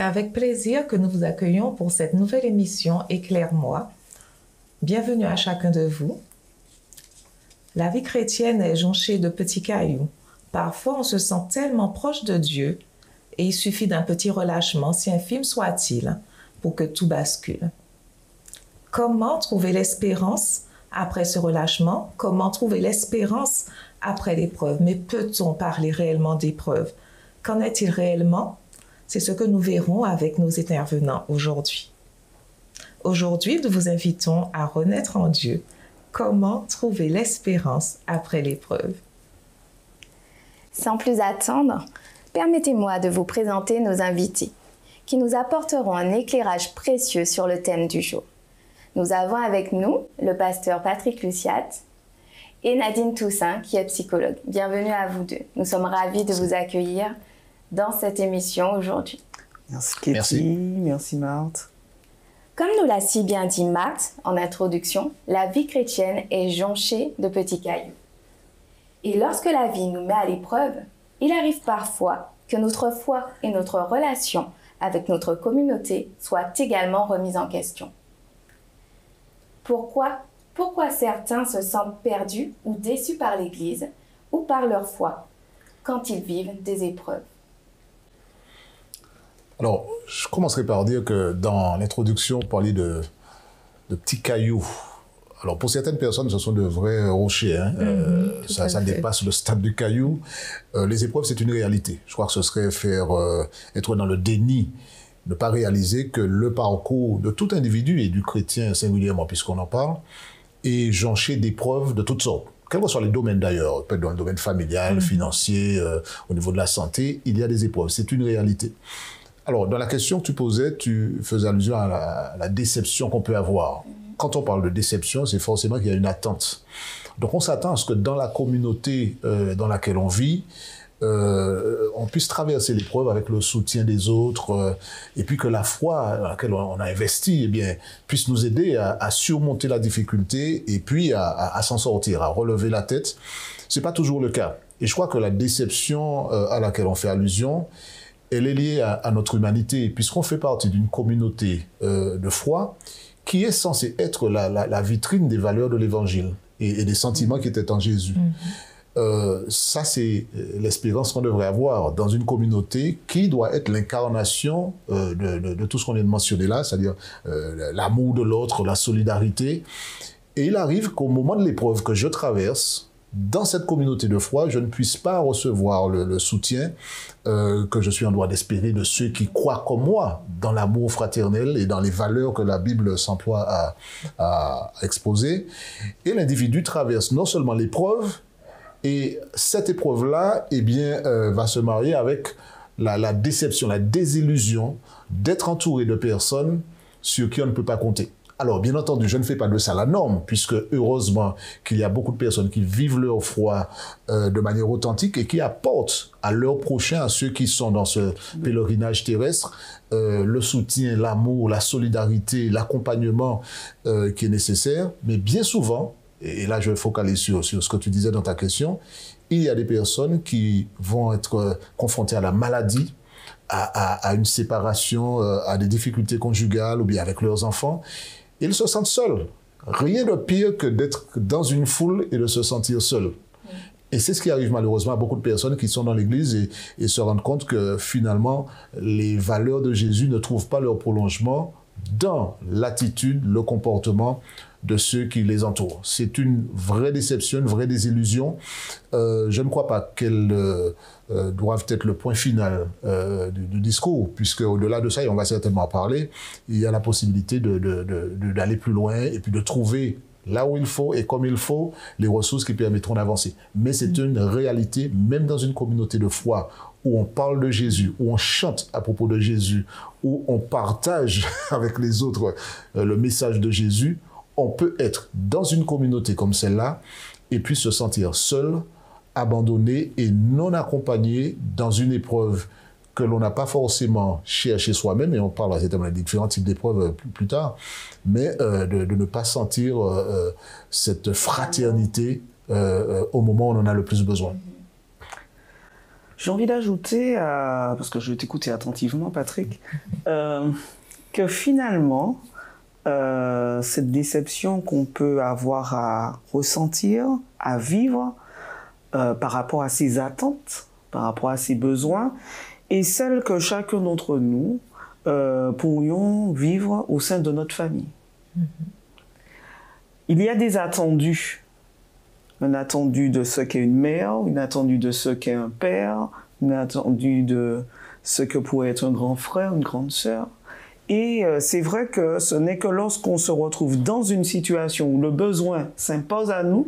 C'est avec plaisir que nous vous accueillons pour cette nouvelle émission Éclaire-moi. Bienvenue à chacun de vous. La vie chrétienne est jonchée de petits cailloux. Parfois, on se sent tellement proche de Dieu et il suffit d'un petit relâchement, si infime soit-il, pour que tout bascule. Comment trouver l'espérance après ce relâchement? Comment trouver l'espérance après l'épreuve? Mais peut-on parler réellement d'épreuve? Qu'en est-il réellement? C'est ce que nous verrons avec nos intervenants aujourd'hui. Aujourd'hui, nous vous invitons à renaître en Dieu. Comment trouver l'espérance après l'épreuve? Sans plus attendre, permettez-moi de vous présenter nos invités, qui nous apporteront un éclairage précieux sur le thème du jour. Nous avons avec nous le pasteur Patrick Luciat et Nadine Toussaint, qui est psychologue. Bienvenue à vous deux. Nous sommes ravis de vous accueillir dans cette émission aujourd'hui. Merci Katie, merci Marthe. Comme nous l'a si bien dit Marthe en introduction, la vie chrétienne est jonchée de petits cailloux. Et lorsque la vie nous met à l'épreuve, il arrive parfois que notre foi et notre relation avec notre communauté soient également remises en question. Pourquoi certains se sentent perdus ou déçus par l'Église ou par leur foi quand ils vivent des épreuves? Alors, je commencerai par dire que dans l'introduction, on parlait de petits cailloux. Alors, pour certaines personnes, ce sont de vrais rochers. Hein. Ça dépasse le stade du caillou. Les épreuves, c'est une réalité. Je crois que ce serait être dans le déni, ne pas réaliser que le parcours de tout individu, et du chrétien singulièrement, puisqu'on en parle, est jonché d'épreuves de toutes sortes. Quels que soient les domaines d'ailleurs, peut-être dans le domaine familial, financier, au niveau de la santé, il y a des épreuves. C'est une réalité. Alors, dans la question que tu posais, tu faisais allusion à la déception qu'on peut avoir. Quand on parle de déception, c'est forcément qu'il y a une attente. Donc, on s'attend à ce que dans la communauté dans laquelle on vit, on puisse traverser l'épreuve avec le soutien des autres, et puis que la foi dans laquelle on a investi, eh bien, puisse nous aider à surmonter la difficulté et puis à s'en sortir, à relever la tête. C'est pas toujours le cas. Et je crois que la déception à laquelle on fait allusion, elle est liée à notre humanité, puisqu'on fait partie d'une communauté de foi qui est censée être la vitrine des valeurs de l'Évangile et des sentiments qui étaient en Jésus. Ça, c'est l'espérance qu'on devrait avoir dans une communauté qui doit être l'incarnation de tout ce qu'on vient de mentionner là, c'est-à-dire l'amour de l'autre, la solidarité. Et il arrive qu'au moment de l'épreuve que je traverse, dans cette communauté de foi, je ne puisse pas recevoir le soutien que je suis en droit d'espérer de ceux qui croient comme moi dans l'amour fraternel et dans les valeurs que la Bible s'emploie à exposer. Et l'individu traverse non seulement l'épreuve, et cette épreuve-là, eh bien, va se marier avec la déception, la désillusion d'être entouré de personnes sur qui on ne peut pas compter. Alors, bien entendu, je ne fais pas de ça la norme, puisque heureusement qu'il y a beaucoup de personnes qui vivent leur foi de manière authentique et qui apportent à leurs prochains, à ceux qui sont dans ce pèlerinage terrestre, le soutien, l'amour, la solidarité, l'accompagnement qui est nécessaire. Mais bien souvent, et là je vais focaliser sur ce que tu disais dans ta question, il y a des personnes qui vont être confrontées à la maladie, à une séparation, à des difficultés conjugales ou bien avec leurs enfants. Ils se sentent seuls. Rien de pire que d'être dans une foule et de se sentir seul. Et c'est ce qui arrive malheureusement à beaucoup de personnes qui sont dans l'Église et se rendent compte que finalement, les valeurs de Jésus ne trouvent pas leur prolongement dans l'attitude, le comportement de ceux qui les entourent. C'est une vraie déception, une vraie désillusion. Je ne crois pas qu'elles doivent être le point final du discours, puisque au-delà de ça, et on va certainement en parler, il y a la possibilité d'aller plus loin et puis de trouver là où il faut et comme il faut les ressources qui permettront d'avancer. Mais c'est une réalité, même dans une communauté de foi où on parle de Jésus, où on chante à propos de Jésus, où on partage avec les autres le message de Jésus, on peut être dans une communauté comme celle-là et puis se sentir seul, abandonné et non accompagné dans une épreuve que l'on n'a pas forcément cherché soi-même, et on parlera certainement de différents types d'épreuves plus tard, mais de ne pas sentir cette fraternité au moment où on en a le plus besoin. J'ai envie d'ajouter, parce que je t'écoutais attentivement, Patrick, que finalement, cette déception qu'on peut avoir à ressentir, à vivre, par rapport à ses attentes, par rapport à ses besoins, est celle que chacun d'entre nous pourrions vivre au sein de notre famille. Il y a des attendus. Un attendu de ce qu'est une mère, un attendu de ce qu'est un père, un attendu de ce que pourrait être un grand frère, une grande sœur. Et c'est vrai que ce n'est que lorsqu'on se retrouve dans une situation où le besoin s'impose à nous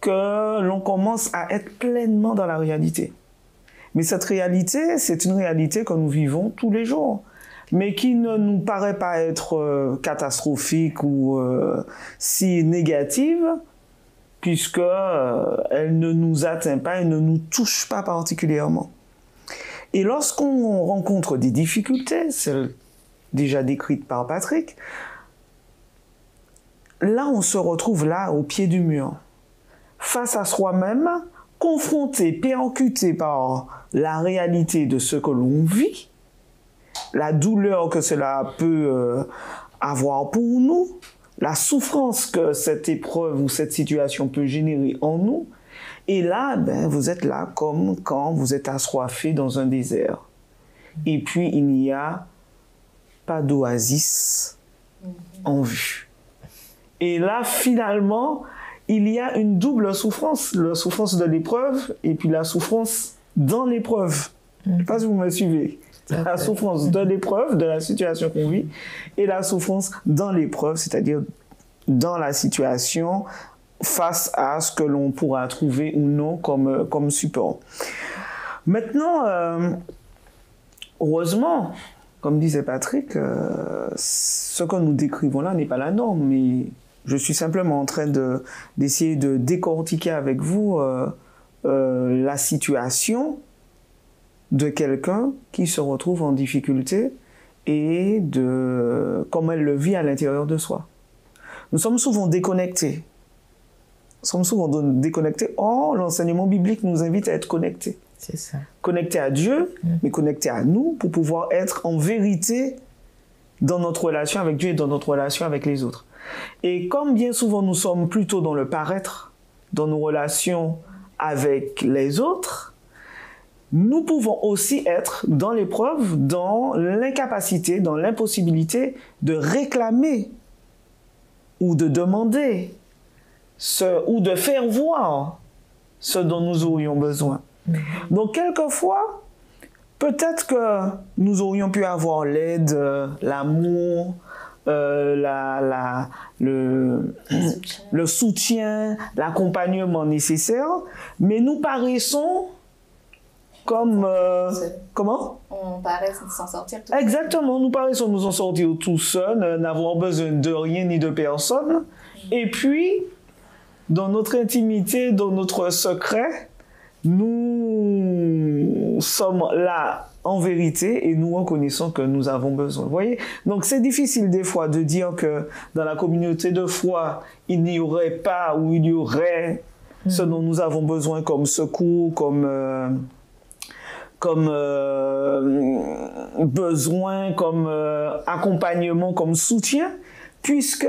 que l'on commence à être pleinement dans la réalité. Mais cette réalité, c'est une réalité que nous vivons tous les jours, mais qui ne nous paraît pas être catastrophique ou si négative, puisque elle ne nous atteint pas, elle ne nous touche pas particulièrement. Et lorsqu'on rencontre des difficultés, celles déjà décrites par Patrick, là on se retrouve là au pied du mur, face à soi-même, confronté, percuté par la réalité de ce que l'on vit, la douleur que cela peut avoir pour nous, la souffrance que cette épreuve ou cette situation peut générer en nous. Et là, vous êtes là comme quand vous êtes assoiffé dans un désert. Et puis, il n'y a pas d'oasis en vue. Et là, finalement, il y a une double souffrance. La souffrance de l'épreuve et puis la souffrance dans l'épreuve. Je ne sais pas si vous me suivez. La souffrance de l'épreuve, de la situation qu'on vit, et la souffrance dans l'épreuve, c'est-à-dire dans la situation face à ce que l'on pourra trouver ou non comme support. Maintenant, heureusement, comme disait Patrick, ce que nous décrivons là n'est pas la norme, mais je suis simplement en train d'essayer de décortiquer avec vous la situation de quelqu'un qui se retrouve en difficulté et de comment elle le vit à l'intérieur de soi. Nous sommes souvent déconnectés. Or, l'enseignement biblique nous invite à être connectés. C'est ça. Connectés à Dieu, mais connectés à nous pour pouvoir être en vérité dans notre relation avec Dieu et dans notre relation avec les autres. Et comme bien souvent nous sommes plutôt dans le paraître, dans nos relations avec les autres, nous pouvons aussi être dans l'épreuve, dans l'incapacité, dans l'impossibilité de réclamer ou de demander ou de faire voir ce dont nous aurions besoin. Donc, quelquefois, peut-être que nous aurions pu avoir l'aide, l'amour, le soutien, l'accompagnement nécessaire, mais nous paraissons comme... comment? On paraît s'en sortir tout seul. Exactement, nous paraissons nous en sortir tout seuls, n'avoir besoin de rien ni de personne. Et puis, dans notre intimité, dans notre secret, nous sommes là en vérité et nous reconnaissons que nous avons besoin. Vous voyez? Donc c'est difficile des fois de dire que dans la communauté de foi, il n'y aurait pas ou il y aurait ce dont nous avons besoin comme secours, comme besoin, comme accompagnement, comme soutien, puisque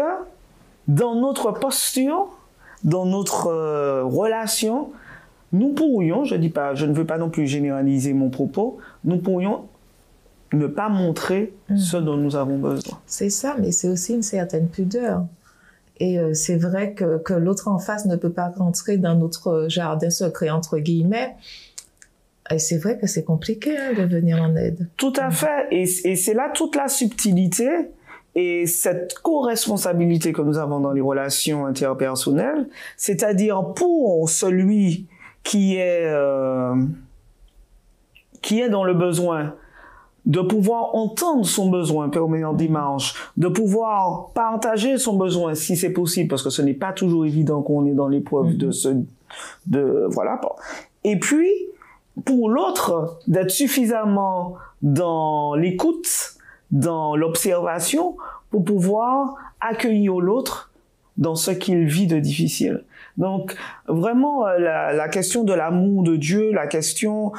dans notre posture, dans notre relation, nous pourrions, je ne veux pas non plus généraliser mon propos, nous pourrions ne pas montrer ce dont nous avons besoin. C'est ça, mais c'est aussi une certaine pudeur. Et c'est vrai que l'autre en face ne peut pas rentrer dans notre jardin secret, entre guillemets. Et c'est vrai que c'est compliqué de venir en aide. Tout à fait. Et c'est là toute la subtilité et cette co-responsabilité que nous avons dans les relations interpersonnelles. C'est-à-dire pour celui qui est dans le besoin, de pouvoir entendre son besoin, permettre en démarche, de pouvoir partager son besoin si c'est possible, parce que ce n'est pas toujours évident qu'on est dans l'épreuve voilà. Et puis, pour l'autre, d'être suffisamment dans l'écoute, dans l'observation, pour pouvoir accueillir l'autre dans ce qu'il vit de difficile. Donc, vraiment, la question de l'amour de Dieu, la question,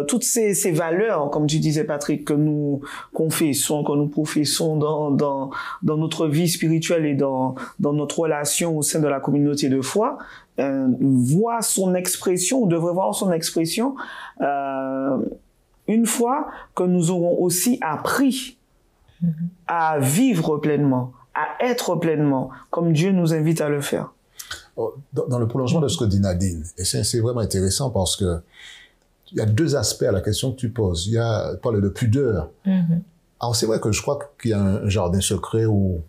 toutes ces valeurs, comme tu disais, Patrick, que nous confessons, que nous professons dans notre vie spirituelle et dans notre relation au sein de la communauté de foi, voit son expression, ou devrait voir son expression, une fois que nous aurons aussi appris à vivre pleinement, à être pleinement, comme Dieu nous invite à le faire. Dans le prolongement de ce que dit Nadine, et c'est vraiment intéressant parce que il y a deux aspects à la question que tu poses. Il y a parler de pudeur. Alors c'est vrai que je crois qu'il y a un jardin secret où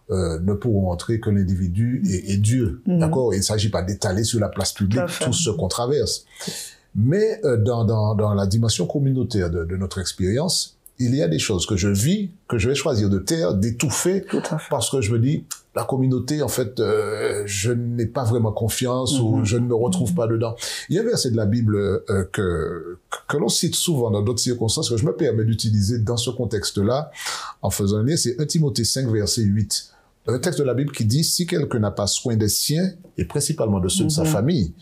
ne pourront entrer que l'individu et Dieu. D'accord? Il ne s'agit pas d'étaler sur la place publique tout ce qu'on traverse. Mais dans la dimension communautaire de notre expérience, il y a des choses que je vis, que je vais choisir de taire, d'étouffer, parce que je me dis, la communauté, en fait, je n'ai pas vraiment confiance ou je ne me retrouve pas dedans. Il y a un verset de la Bible que l'on cite souvent dans d'autres circonstances, que je me permets d'utiliser dans ce contexte-là, en faisant un lien, c'est 1 Timothée 5, verset 8. Un texte de la Bible qui dit, si quelqu'un n'a pas soin des siens, et principalement de ceux de sa famille,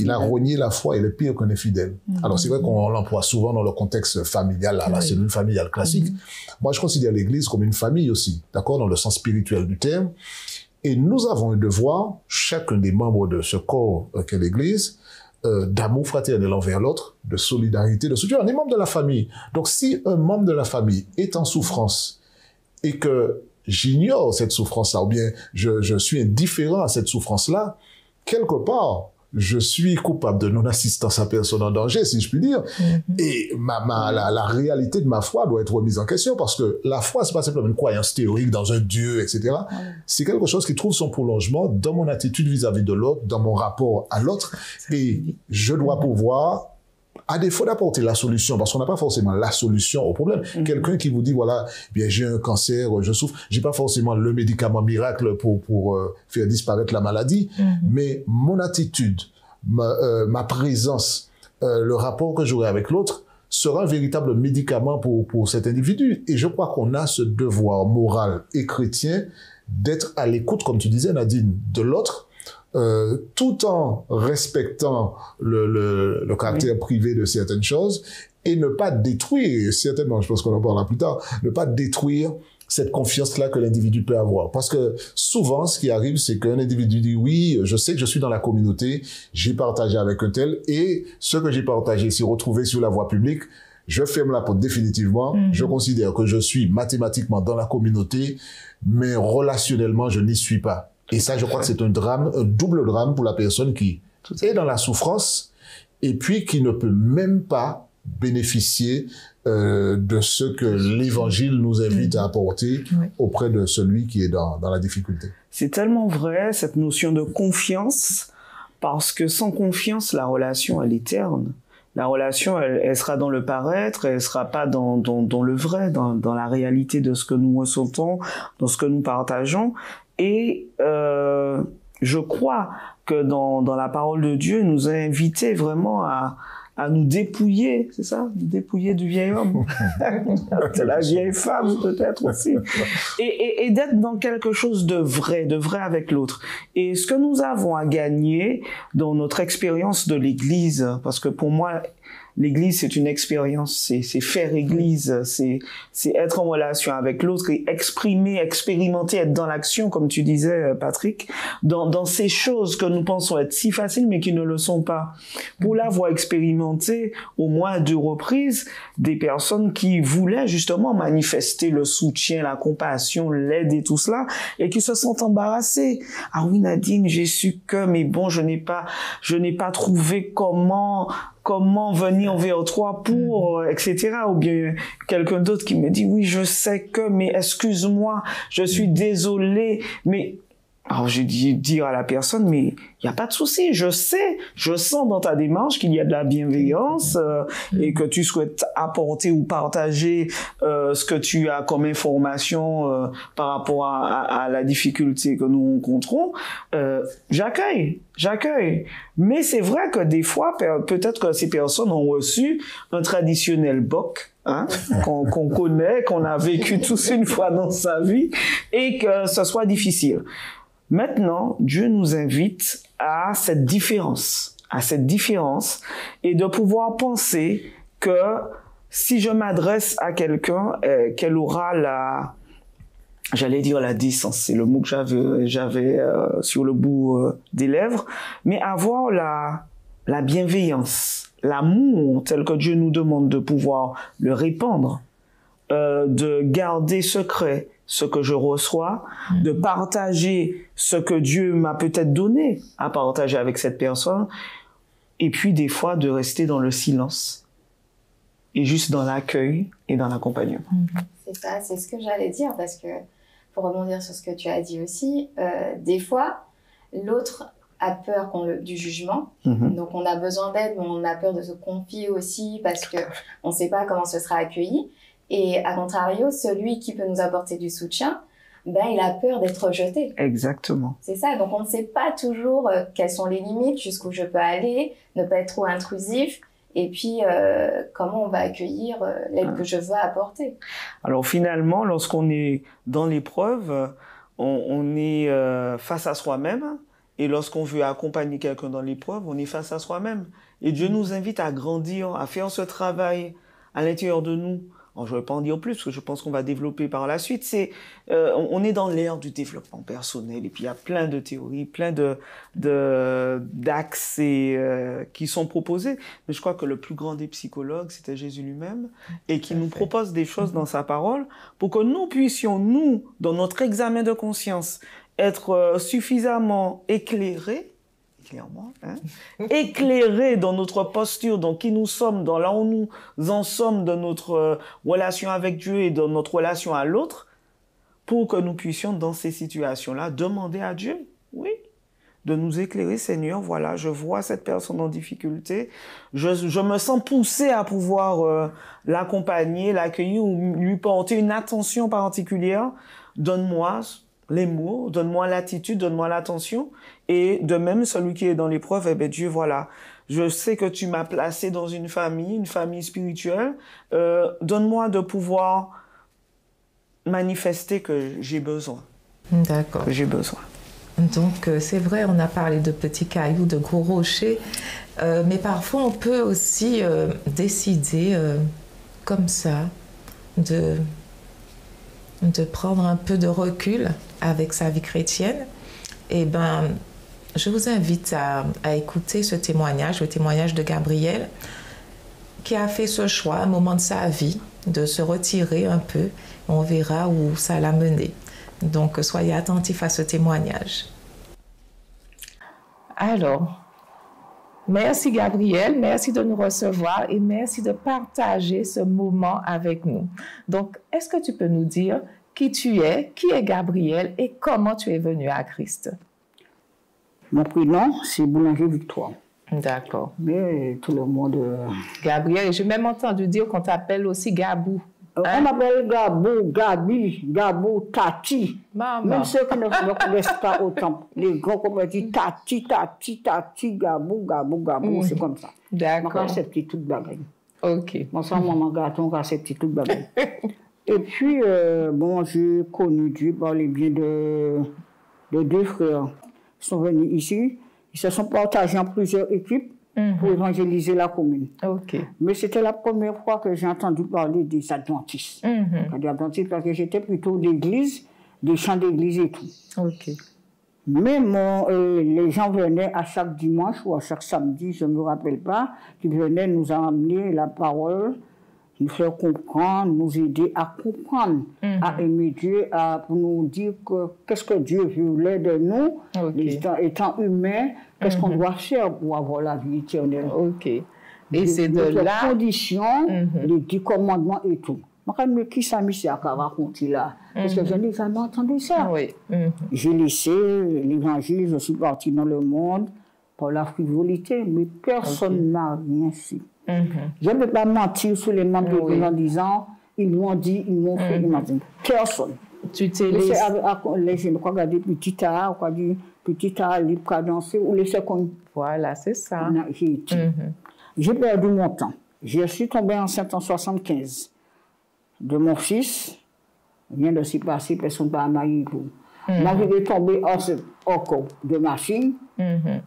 il a rogné la foi et le pire qu'on est fidèle. Alors c'est vrai qu'on l'emploie souvent dans le contexte familial, la cellule familiale classique. Moi je considère l'Église comme une famille aussi, d'accord, dans le sens spirituel du terme. Et nous avons un devoir, chacun des membres de ce corps qu'est l'Église, d'amour fraternel envers l'autre, de solidarité, de soutien. On est membre de la famille. Donc si un membre de la famille est en souffrance et que j'ignore cette souffrance-là, ou bien je suis indifférent à cette souffrance-là, quelque part, je suis coupable de non-assistance à personne en danger, si je puis dire. Et la réalité de ma foi doit être remise en question parce que la foi, c'est pas simplement une croyance théorique dans un Dieu, etc. C'est quelque chose qui trouve son prolongement dans mon attitude vis-à-vis de l'autre, dans mon rapport à l'autre. Et je dois pouvoir, à défaut d'apporter la solution, parce qu'on n'a pas forcément la solution au problème. Quelqu'un qui vous dit, voilà, bien, j'ai un cancer, je souffre, j'ai pas forcément le médicament miracle pour faire disparaître la maladie, mais mon attitude, ma présence, le rapport que j'aurai avec l'autre sera un véritable médicament pour cet individu. Et je crois qu'on a ce devoir moral et chrétien d'être à l'écoute, comme tu disais, Nadine, de l'autre, tout en respectant le caractère privé de certaines choses et ne pas détruire, certainement, je pense qu'on en parlera plus tard, ne pas détruire cette confiance-là que l'individu peut avoir. Parce que souvent, ce qui arrive, c'est qu'un individu dit, oui, je sais que je suis dans la communauté, j'ai partagé avec un tel, et ce que j'ai partagé s'est retrouvé sur la voie publique, je ferme la porte définitivement, je considère que je suis mathématiquement dans la communauté, mais relationnellement, je n'y suis pas. Et ça, je crois que c'est un drame, un double drame pour la personne qui est dans la souffrance et puis qui ne peut même pas bénéficier de ce que l'Évangile nous invite à apporter auprès de celui qui est dans la difficulté. C'est tellement vrai, cette notion de confiance, parce que sans confiance, la relation, elle est terne. La relation, elle sera dans le paraître, elle sera pas dans le vrai, dans la réalité de ce que nous ressentons, dans ce que nous partageons. Et je crois que dans la parole de Dieu, il nous a invités vraiment à nous dépouiller, c'est ça? Nous dépouiller du vieil homme. De la vieille femme, peut-être aussi. Et d'être dans quelque chose de vrai avec l'autre. Et ce que nous avons à gagner dans notre expérience de l'Église, parce que pour moi, l'Église, c'est une expérience, c'est faire Église, c'est être en relation avec l'autre et expérimenter, être dans l'action, comme tu disais, Patrick, dans ces choses que nous pensons être si faciles, mais qui ne le sont pas. Pour l'avoir expérimenté au moins à 2 reprises, des personnes qui voulaient justement manifester le soutien, la compassion, l'aide et tout cela, et qui se sentent embarrassées. Ah oui, Nadine, j'ai su que, mais bon, je n'ai pas trouvé comment venir vers toi pour, etc. Ou bien quelqu'un d'autre qui me dit, oui, je sais que, mais excuse-moi, je suis désolé, mais... Alors, j'ai dit dire à la personne, mais il n'y a pas de souci, je sens dans ta démarche qu'il y a de la bienveillance et que tu souhaites apporter ou partager ce que tu as comme information par rapport à la difficulté que nous rencontrons. J'accueille. Mais c'est vrai que des fois, peut-être que ces personnes ont reçu un traditionnel boc, qu'on connaît, qu'on a vécu tous une fois dans sa vie, et que ce soit difficile. Maintenant, Dieu nous invite à cette différence, et de pouvoir penser que si je m'adresse à quelqu'un, qu'elle aura la décence, c'est le mot que j'avais sur le bout des lèvres, mais avoir la bienveillance, l'amour tel que Dieu nous demande de pouvoir le répandre, de garder secret ce que je reçois, de partager ce que Dieu m'a peut-être donné à partager avec cette personne, et puis des fois de rester dans le silence et juste dans l'accueil et dans l'accompagnement. C'est ça, c'est ce que j'allais dire, parce que pour rebondir sur ce que tu as dit aussi, des fois, l'autre a peur du jugement, donc on a besoin d'aide, mais on a peur de se confier aussi parce qu'on ne sait pas comment ce sera accueilli. Et à contrario, celui qui peut nous apporter du soutien, ben, il a peur d'être rejeté. Exactement. C'est ça, donc on ne sait pas toujours quelles sont les limites, jusqu'où je peux aller, ne pas être trop intrusif, et puis comment on va accueillir l'aide que je veux apporter. Alors finalement, lorsqu'on est dans l'épreuve, on est face à soi-même, et lorsqu'on veut accompagner quelqu'un dans l'épreuve, on est face à soi-même. Et Dieu nous invite à grandir, à faire ce travail à l'intérieur de nous. Alors, je ne vais pas en dire plus, parce que je pense qu'on va développer par la suite. On est dans l'ère du développement personnel, et puis il y a plein de théories, plein d'axes qui sont proposés. Mais je crois que le plus grand des psychologues, c'était Jésus lui-même, et qui nous propose des choses dans sa parole pour que nous puissions, nous, dans notre examen de conscience, être suffisamment éclairés, éclairés dans notre posture, dans qui nous sommes, dans là où nous en sommes, dans notre relation avec Dieu et dans notre relation à l'autre, pour que nous puissions, dans ces situations-là, demander à Dieu, oui, de nous éclairer. Seigneur, voilà, je vois cette personne en difficulté, je me sens poussé à pouvoir l'accompagner, l'accueillir ou lui porter une attention particulière. Donne-moi les mots, donne-moi l'attitude, donne-moi l'attention. Et de même, celui qui est dans l'épreuve, eh bien, Dieu, voilà, je sais que tu m'as placé dans une famille spirituelle. Donne-moi de pouvoir manifester que j'ai besoin. D'accord. Que j'ai besoin. Donc, c'est vrai, on a parlé de petits cailloux, de gros rochers, mais parfois on peut aussi décider comme ça de prendre un peu de recul avec sa vie chrétienne. Et ben, je vous invite à écouter ce témoignage, le témoignage de Gabriel, qui a fait ce choix, à un moment de sa vie, de se retirer un peu. On verra où ça l'a mené. Donc, soyez attentifs à ce témoignage. Alors, merci Gabriel, merci de nous recevoir et merci de partager ce moment avec nous. Donc, est-ce que tu peux nous dire qui tu es, qui est Gabriel et comment tu es venu à Christ? Mon prénom, c'est Boulanger Victoire. D'accord. Mais tout le monde... Gabriel, j'ai même entendu dire qu'on t'appelle aussi Gabou. On m'appelle Gabou, Gabi, Gabou, Tati. Maman. Même ceux qui ne connaissent pas autant. Les grands comme on dit Tati, Tati, Tati, Gabou, Gabou, Gabou, c'est comme ça. D'accord. Moi, c'est petit toute bagaille. Ok. Moi, ça, maman gâteau, c'est petit toute bagaille. Et puis, bon, j'ai connu Dieu par les biens de deux frères. Ils sont venus ici, ils se sont partagés en plusieurs équipes pour évangéliser la commune. Ok. Mais c'était la première fois que j'ai entendu parler des adventistes. Des adventistes, parce que j'étais plutôt d'église, des chants d'église et tout. Ok. Mais les gens venaient à chaque dimanche ou à chaque samedi, je ne me rappelle pas, qui venaient nous amener la parole, nous faire comprendre, nous aider à comprendre, à aimer Dieu, pour nous dire qu'est-ce que Dieu voulait de nous, étant humains, qu'est-ce qu'on doit faire pour avoir la vie éternelle. Ok. Et c'est de là... Les conditions, les 10 commandements et tout. Mais qui ça mis à raconter là? Parce que je n'ai jamais entendu ça. Oui. J'ai laissé l'évangile, je suis parti dans le monde par la frivolité, mais personne n'a rien su. Je ne peux pas mentir sur les membres de en disant, ils m'ont dit, ils m'ont fait, ils m'ont dit. Personne. Tu t'es laissé... Je ne crois pas dire petit A, quoi dire petit A, libre cadencé, ou laisser comme... Voilà, c'est ça. J'ai perdu mon temps. Je suis tombé enceinte en 1975 de mon fils. Rien de s'y passer, personne ne va marier pour. Moi, je vais tomber en corps de machine,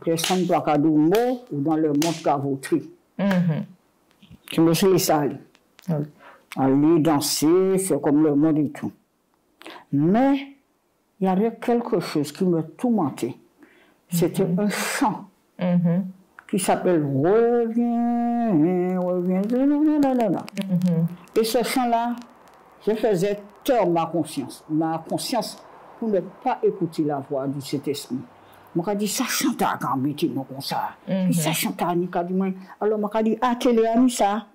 personne ne peut dormir ou dans le monde cavoterie. Je me suis laissé aller. Aller danser, faire comme le monde et tout. Mais il y avait quelque chose qui me tourmentait. C'était un chant qui s'appelle Reviens, reviens. Et ce chant-là, je faisais taire ma conscience pour ne pas écouter la voix du Saint-Esprit. Je dit, ça chante à Gambiti, comme ça. Ça chante à Nika, alors je dit, ah, quelle est ça?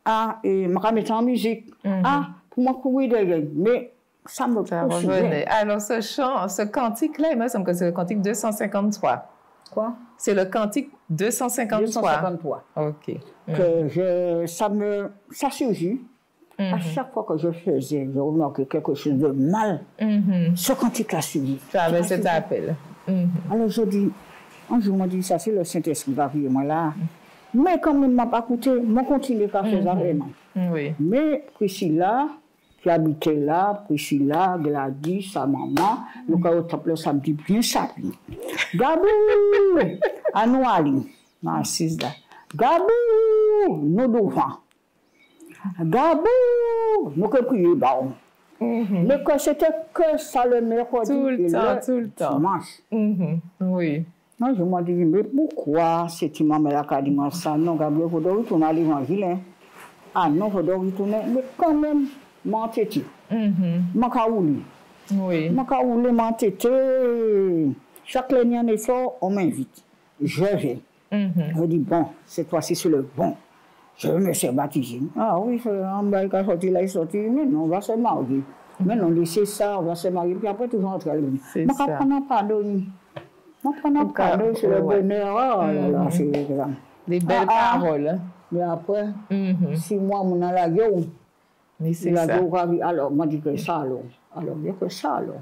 Ah, et je mettre en musique. Ah, pour moi, courir derrière. Mais ça me revenait. Alors, ce chant, ce cantique-là, il me semble que c'est le cantique 253. Quoi? C'est le cantique 253. 253. OK. Que ça surgit. À chaque fois que je faisais, je remarquais quelque chose de mal. Ce cantique-là surgit. Tu avais cet appel. Alors, je dis, un jour, on dit, ça, c'est le Saint-Esprit qui va prier moi là. Mais comme il ne m'a pas écouté, je continue à faire ça vraiment. Oui. Mais Priscilla, qui habitait là, Priscilla, Gladys, sa maman, nous avons au temple samedi bien sapé. Gabou, à nous aller, ma assise là. Gabou, nous devant. Gabou, nous que prier bas. Mais que c'était que ça le mercredi. Tout le temps. Dimanche. Oui. Non, je me dis, mais pourquoi cette maman là qui a dit ça? Non, Gabriel, il faut retourner à l'évangile. Ah non, il faut retourner. Mais quand même, m'entêter. M'encaouli. Oui. M'encaouli, m'entêter. Chaque année en effort, on m'invite. Je vais. Je dis, bon, cette fois-ci, c'est le bon. Je vais me faire baptiser. Ah oui, on va sortir là, il sortit. Mais non, on va se marier. Mais non, laissez ça, on va se marier. Puis après, toujours entrer à l'église. C'est ça. Je prends pardon. Je prends pardon, c'est le bonheur. Oh là là, c'est grand. Des belles paroles. Mais après, 6 mois, on a la gueule. Mais c'est ça. Alors, moi, je dis que ça, alors. Alors, il y a que ça, alors.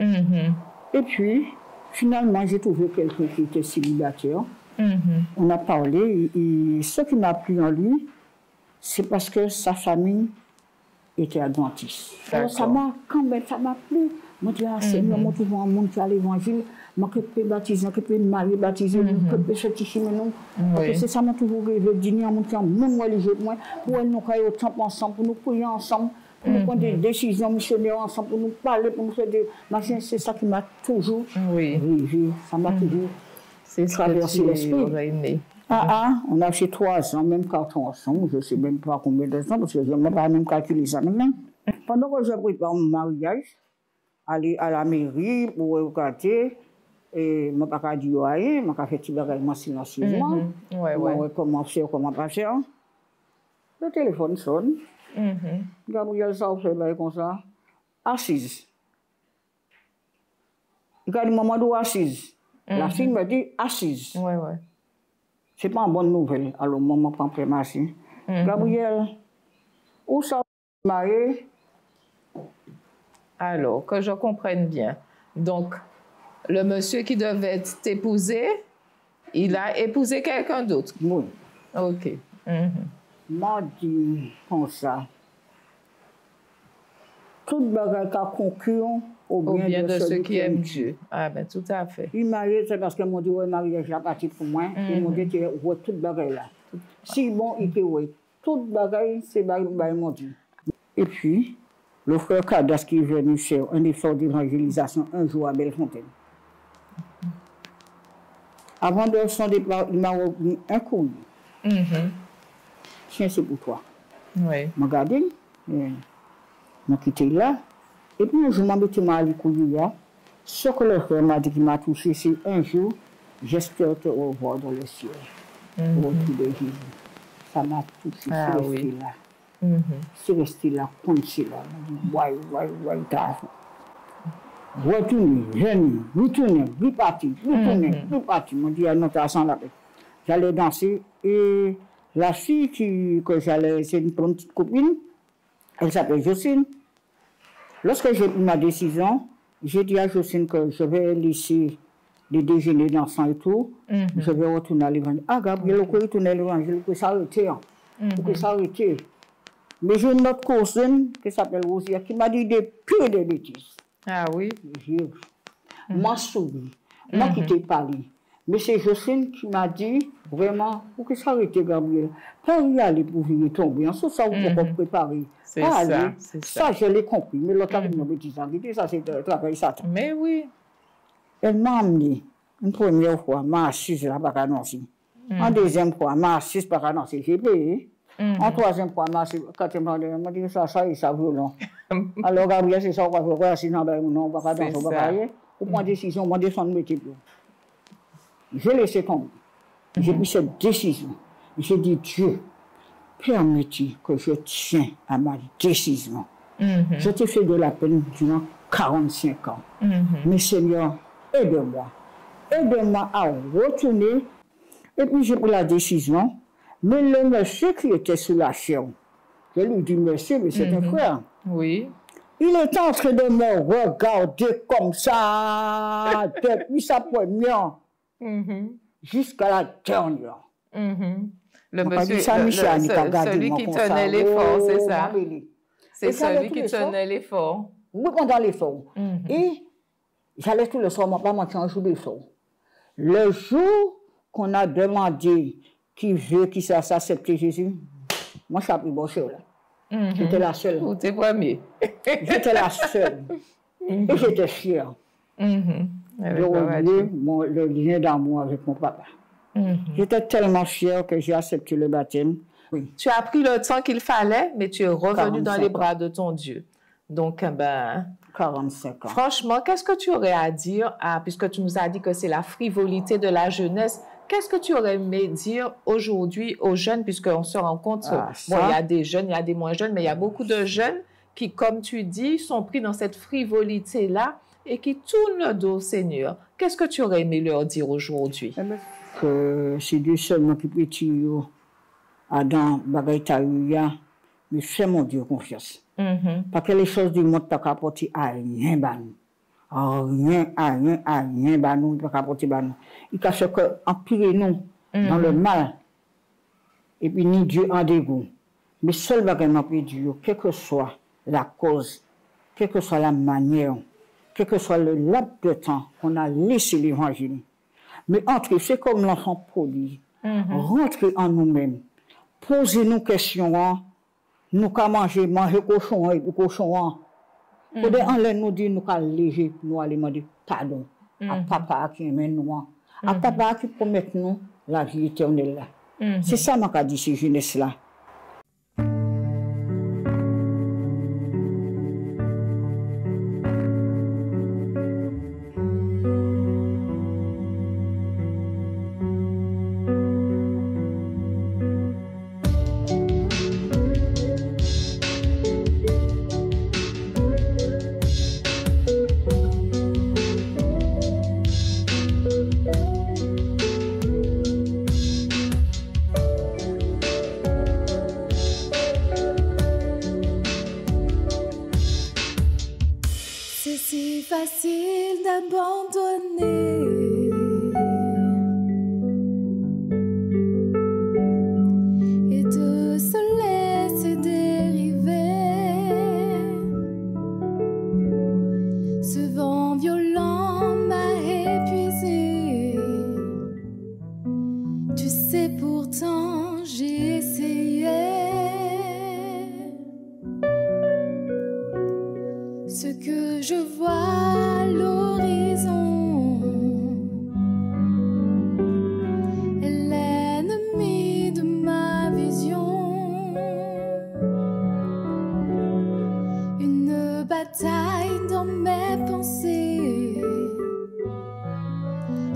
Et puis, finalement, j'ai trouvé quelqu'un qui était célibataire. On a parlé, et ce qui m'a plu en lui, c'est parce que sa famille était adventiste. Alors, ça m'a plu. Moi, je dis, ah, Seigneur, moi, je vois un monde qui a l'évangile, moi, je peux baptiser, je peux me marier, baptiser, je peux sortir chez nous. Parce que c'est ça, moi, toujours rêvé, dîner en montant, même religieux, pour nous aller au temple ensemble, pour nous prier ensemble, pour nous prendre des décisions missionnaires ensemble, pour nous parler, pour nous faire des machins. C'est ça qui m'a toujours rêvé. Ça m'a toujours traversé l'esprit. On a fait 3 ans, même carton ensemble, je ne sais même pas combien de temps, parce que je n'ai même pas même calculé ça maintenant. Pendant que je prépare mon mariage, aller à la mairie pour regarder, et je n'ai pas dit rien, je n'ai pas fait tout le silencieusement. Comment faire, comment pas faire. Le téléphone sonne. Gabriel, ça fait comme ça. Assise. Il a dit, maman, d'où assise? La fille me dit, assise. Ce n'est pas une bonne nouvelle. Alors, maman prend prémassé. Gabriel, où ça marié? Alors, que je comprenne bien. Donc, le monsieur qui devait t'épouser, il a épousé quelqu'un d'autre? Oui. OK. M'a dit comme ça. Toute bagarre qui a concurrent au bien de ceux qui aiment Dieu. Ah, ben tout à fait. Il m'a dit, c'est parce que mon Dieu, mariage la partie pour moi. Et mon Dieu, tu vois toute bagarre là. Si bon, il peut voir. Toute bagarre, c'est mon Dieu. Et puis, le frère Kadas qui est venu faire un effort d'évangélisation un jour à Bellefontaine. Avant de son départ, il m'a remis un courrier. Tiens, c'est pour toi. Oui. Je regardé, je quitté là. Et puis, un jour, je m'ai mis à le courrier. Ce que le frère m'a dit qu'il m'a touché, c'est un jour, j'espère te revoir dans le ciel. Au retour de Jésus. Ça m'a touché, c'est resté là. C'est resté là, comme c'est là. T'as retourner, jeune, retourner, repartir. Mon Dieu, à notre assemblée là. J'allais danser et la fille que j'allais, c'est une petite copine, elle s'appelle Jocelyne. Lorsque j'ai pris ma décision, j'ai dit à Jocelyne que je vais laisser les déjeuners d'enfants et tout, je vais retourner à l'évangile. Ah, Gabriel, on peut retourner à l'évangile, que ça arrête. Mais j'ai une autre cousine qui s'appelle Rosia qui m'a dit des pures des bêtises. Ah oui? Moi, souri. Moi, qui t'ai parlé. Mais c'est Jocelyne qui m'a dit, vraiment, pour que ça arrête, Gabriel. Pas y aller pour venir tomber. En ça, vous pouvez préparer. C'est pas ça, aller. c'est Ça, je l'ai compris. Mais l'autre, il m'a dit, ça, c'est le travail Satan. Mais oui. Elle m'a amené, une première fois, m'a assise là, par annoncer. En deuxième fois, m'a assise par annoncer. J'ai payé. En troisième fois, m'a assise, quatrième fois, elle m'a dit, ça violent. Alors, Gabriel, c'est ça, on va faire assis dans le non, on va pas danser, on va pas aller. Pour prendre décision, on va descendre le type. Je laissé tomber. J'ai pris cette décision. J'ai dit, Dieu, permets-tu que je tiens à ma décision. Je t'ai fait de la peine durant 45 ans. Mais Seigneur, aide-moi. Aide-moi à retourner. Et puis j'ai pris la décision. Mais le monsieur qui était sous la chair, je lui dis, monsieur, mais c'est un frère. Oui. Il était en train de me regarder comme ça, depuis sa première jusqu'à la dernière. Le monsieur, celui qui tenait l'effort, c'est ça. C'est celui qui tenait l'effort. Oui, pendant l'effort. Et j'allais tout le soir, mon papa m'a dit un jour d'effort. Le jour qu'on a demandé qui veut, qui s'accepter Jésus, moi, je suis pris bon là. J'étais la seule. Vous êtes premier. J'étais la seule. Et j'étais fière de renouer le lien d'amour avec mon papa. J'étais tellement fière que j'ai accepté le baptême. Oui. Tu as pris le temps qu'il fallait, mais tu es revenu dans les bras de ton Dieu. Donc, 45 ans. Franchement, qu'est-ce que tu aurais à dire, puisque tu nous as dit que c'est la frivolité de la jeunesse, qu'est-ce que tu aurais aimé dire aujourd'hui aux jeunes, puisqu'on se rend compte, bon, il y a des jeunes, il y a des moins jeunes, mais il y a beaucoup de jeunes qui, comme tu dis, sont pris dans cette frivolité-là et qui tournent le dos au Seigneur. Qu'est-ce que tu aurais aimé leur dire aujourd'hui? Que c'est Dieu seulement qui peut tirer Adam, Bagaïtaouya, mais fais mon Dieu confiance. Parce que les choses du monde ne peuvent apporter à rien, rien, il peut apporter à nous. Il peut faire qu'empirer nous dans le mal. Et puis, ni Dieu en dégoût. Mais seul bagage peut Dieu, quelle que soit la cause, quelle que soit la manière, quel que soit le laps de temps qu'on a laissé l'évangile. Mais entrer, c'est comme l'enfant produit. Rentrer en nous-mêmes. Posez-nous questions. Nous qu'à manger cochon et cochon. Pour des en l'air nous dire nous qu'à léger, nous allons demander pardon à papa qui aime nous. À papa qui promet nous la vie éternelle. C'est ça que m'a dit ces jeunesse-là. Facile d'abandonner et de se laisser dériver. Ce vent violent m'a épuisé. Tu sais pourtant j'ai essayé. Ce que je vois à l'horizon est l'ennemi de ma vision. Une bataille dans mes pensées.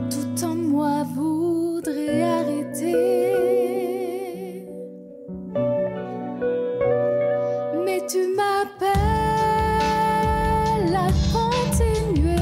Tout en moi voudrait arrêter. Mais tu m'appelles à continuer.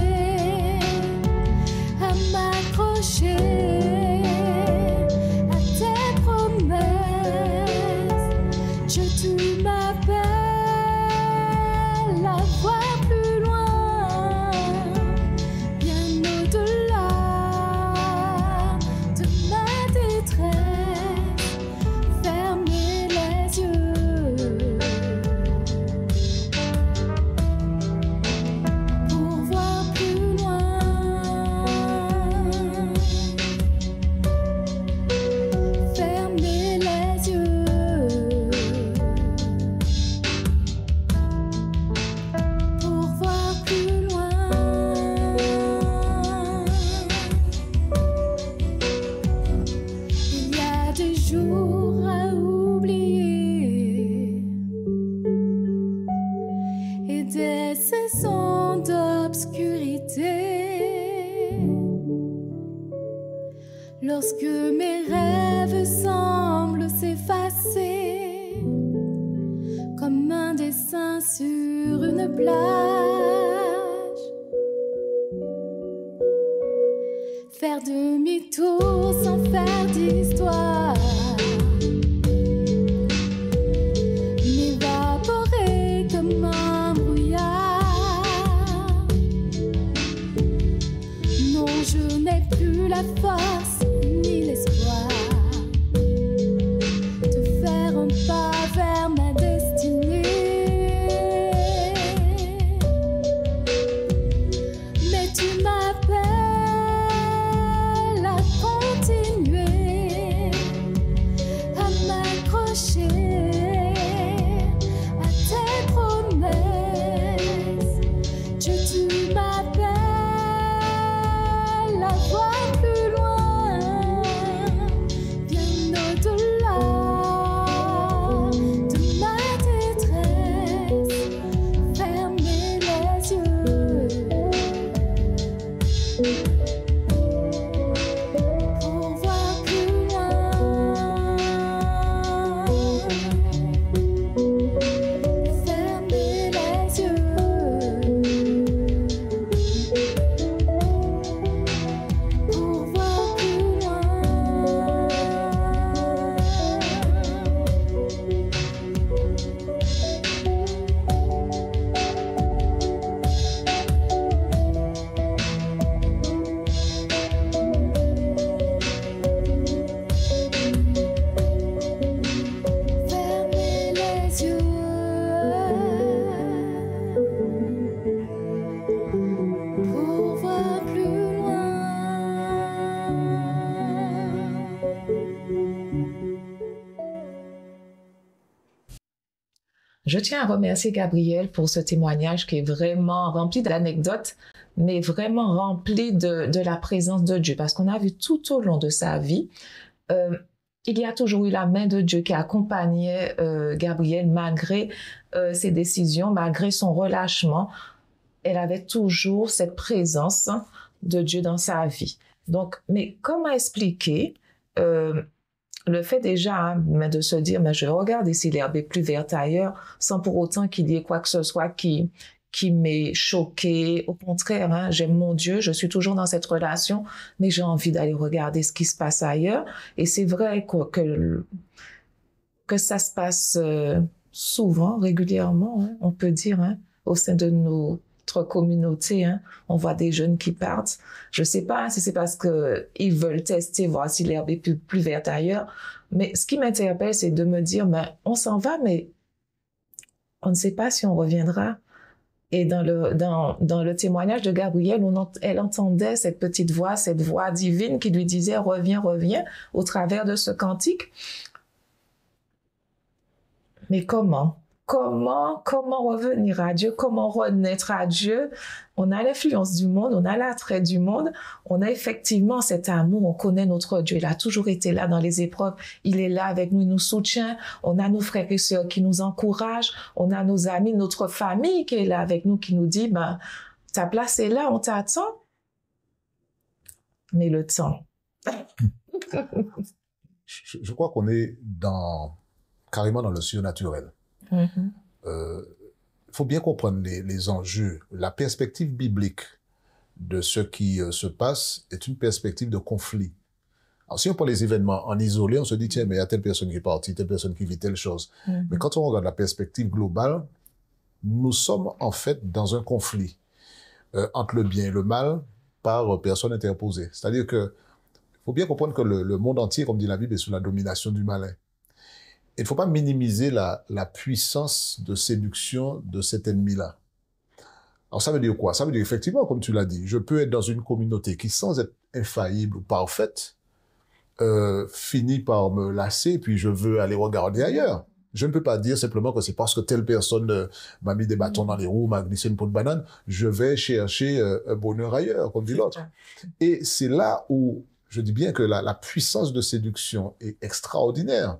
Lorsque mes rêves semblent s'effacer, comme un dessin sur une plage, faire demi-tour sans faire d'histoire, m'évaporer comme un brouillard. Non, je n'ai plus la force ni l'espoir de faire un pas vers ma destinée. Mais tu m'appelles à continuer, à m'accrocher à tes promesses. Dieu, tu m'appelles à voir plus loin, bien au-delà de ma détresse. Fermez les yeux pour voir plus loin. Fermez les yeux pour voir plus loin. Fermez les yeux pour voir plus loin. Je tiens à remercier Gabriel pour ce témoignage qui est vraiment rempli d'anecdotes, mais vraiment rempli de la présence de Dieu, parce qu'on a vu tout au long de sa vie, il y a toujours eu la main de Dieu qui accompagnait Gabriel malgré ses décisions, malgré son relâchement. Elle avait toujours cette présence de Dieu dans sa vie. Donc, mais comment expliquer le fait déjà de se dire, mais je regarde ici l'herbe est plus verte ailleurs, sans pour autant qu'il y ait quoi que ce soit qui m'ait choqué. Au contraire, j'aime mon Dieu, je suis toujours dans cette relation, mais j'ai envie d'aller regarder ce qui se passe ailleurs. Et c'est vrai que ça se passe souvent, régulièrement, on peut dire, au sein de notre communauté. On voit des jeunes qui partent. Je ne sais pas si c'est parce qu'ils veulent tester, voir si l'herbe est plus verte ailleurs. Mais ce qui m'interpelle, c'est de me dire, on s'en va, mais on ne sait pas si on reviendra. Et dans le témoignage de Gabrielle, elle entendait cette petite voix, cette voix divine qui lui disait « Reviens, reviens » au travers de ce cantique. Mais comment revenir à Dieu? Comment renaître à Dieu? On a l'influence du monde, on a l'attrait du monde, on a effectivement cet amour, on connaît notre Dieu, il a toujours été là dans les épreuves, il est là avec nous, il nous soutient, on a nos frères et sœurs qui nous encouragent, on a nos amis, notre famille qui est là avec nous, qui nous dit, ta place est là, on t'attend. Mais le temps. Je crois qu'on est carrément dans le surnaturel. Faut bien comprendre les enjeux. La perspective biblique de ce qui se passe est une perspective de conflit. Alors, si on prend les événements en isolé, on se dit, tiens, mais il y a telle personne qui est partie, telle personne qui vit telle chose. Mais quand on regarde la perspective globale, nous sommes en fait dans un conflit entre le bien et le mal par personne interposée. C'est-à-dire que faut bien comprendre que le monde entier, comme dit la Bible, est sous la domination du malin. Il ne faut pas minimiser la puissance de séduction de cet ennemi-là. Alors ça veut dire quoi? Ça veut dire effectivement, comme tu l'as dit, je peux être dans une communauté qui, sans être infaillible ou parfaite, finit par me lasser, puis je veux aller regarder ailleurs. Je ne peux pas dire simplement que c'est parce que telle personne m'a mis des bâtons dans les roues, m'a glissé une peau de banane, je vais chercher un bonheur ailleurs, comme dit l'autre. Et c'est là où je dis bien que la puissance de séduction est extraordinaire.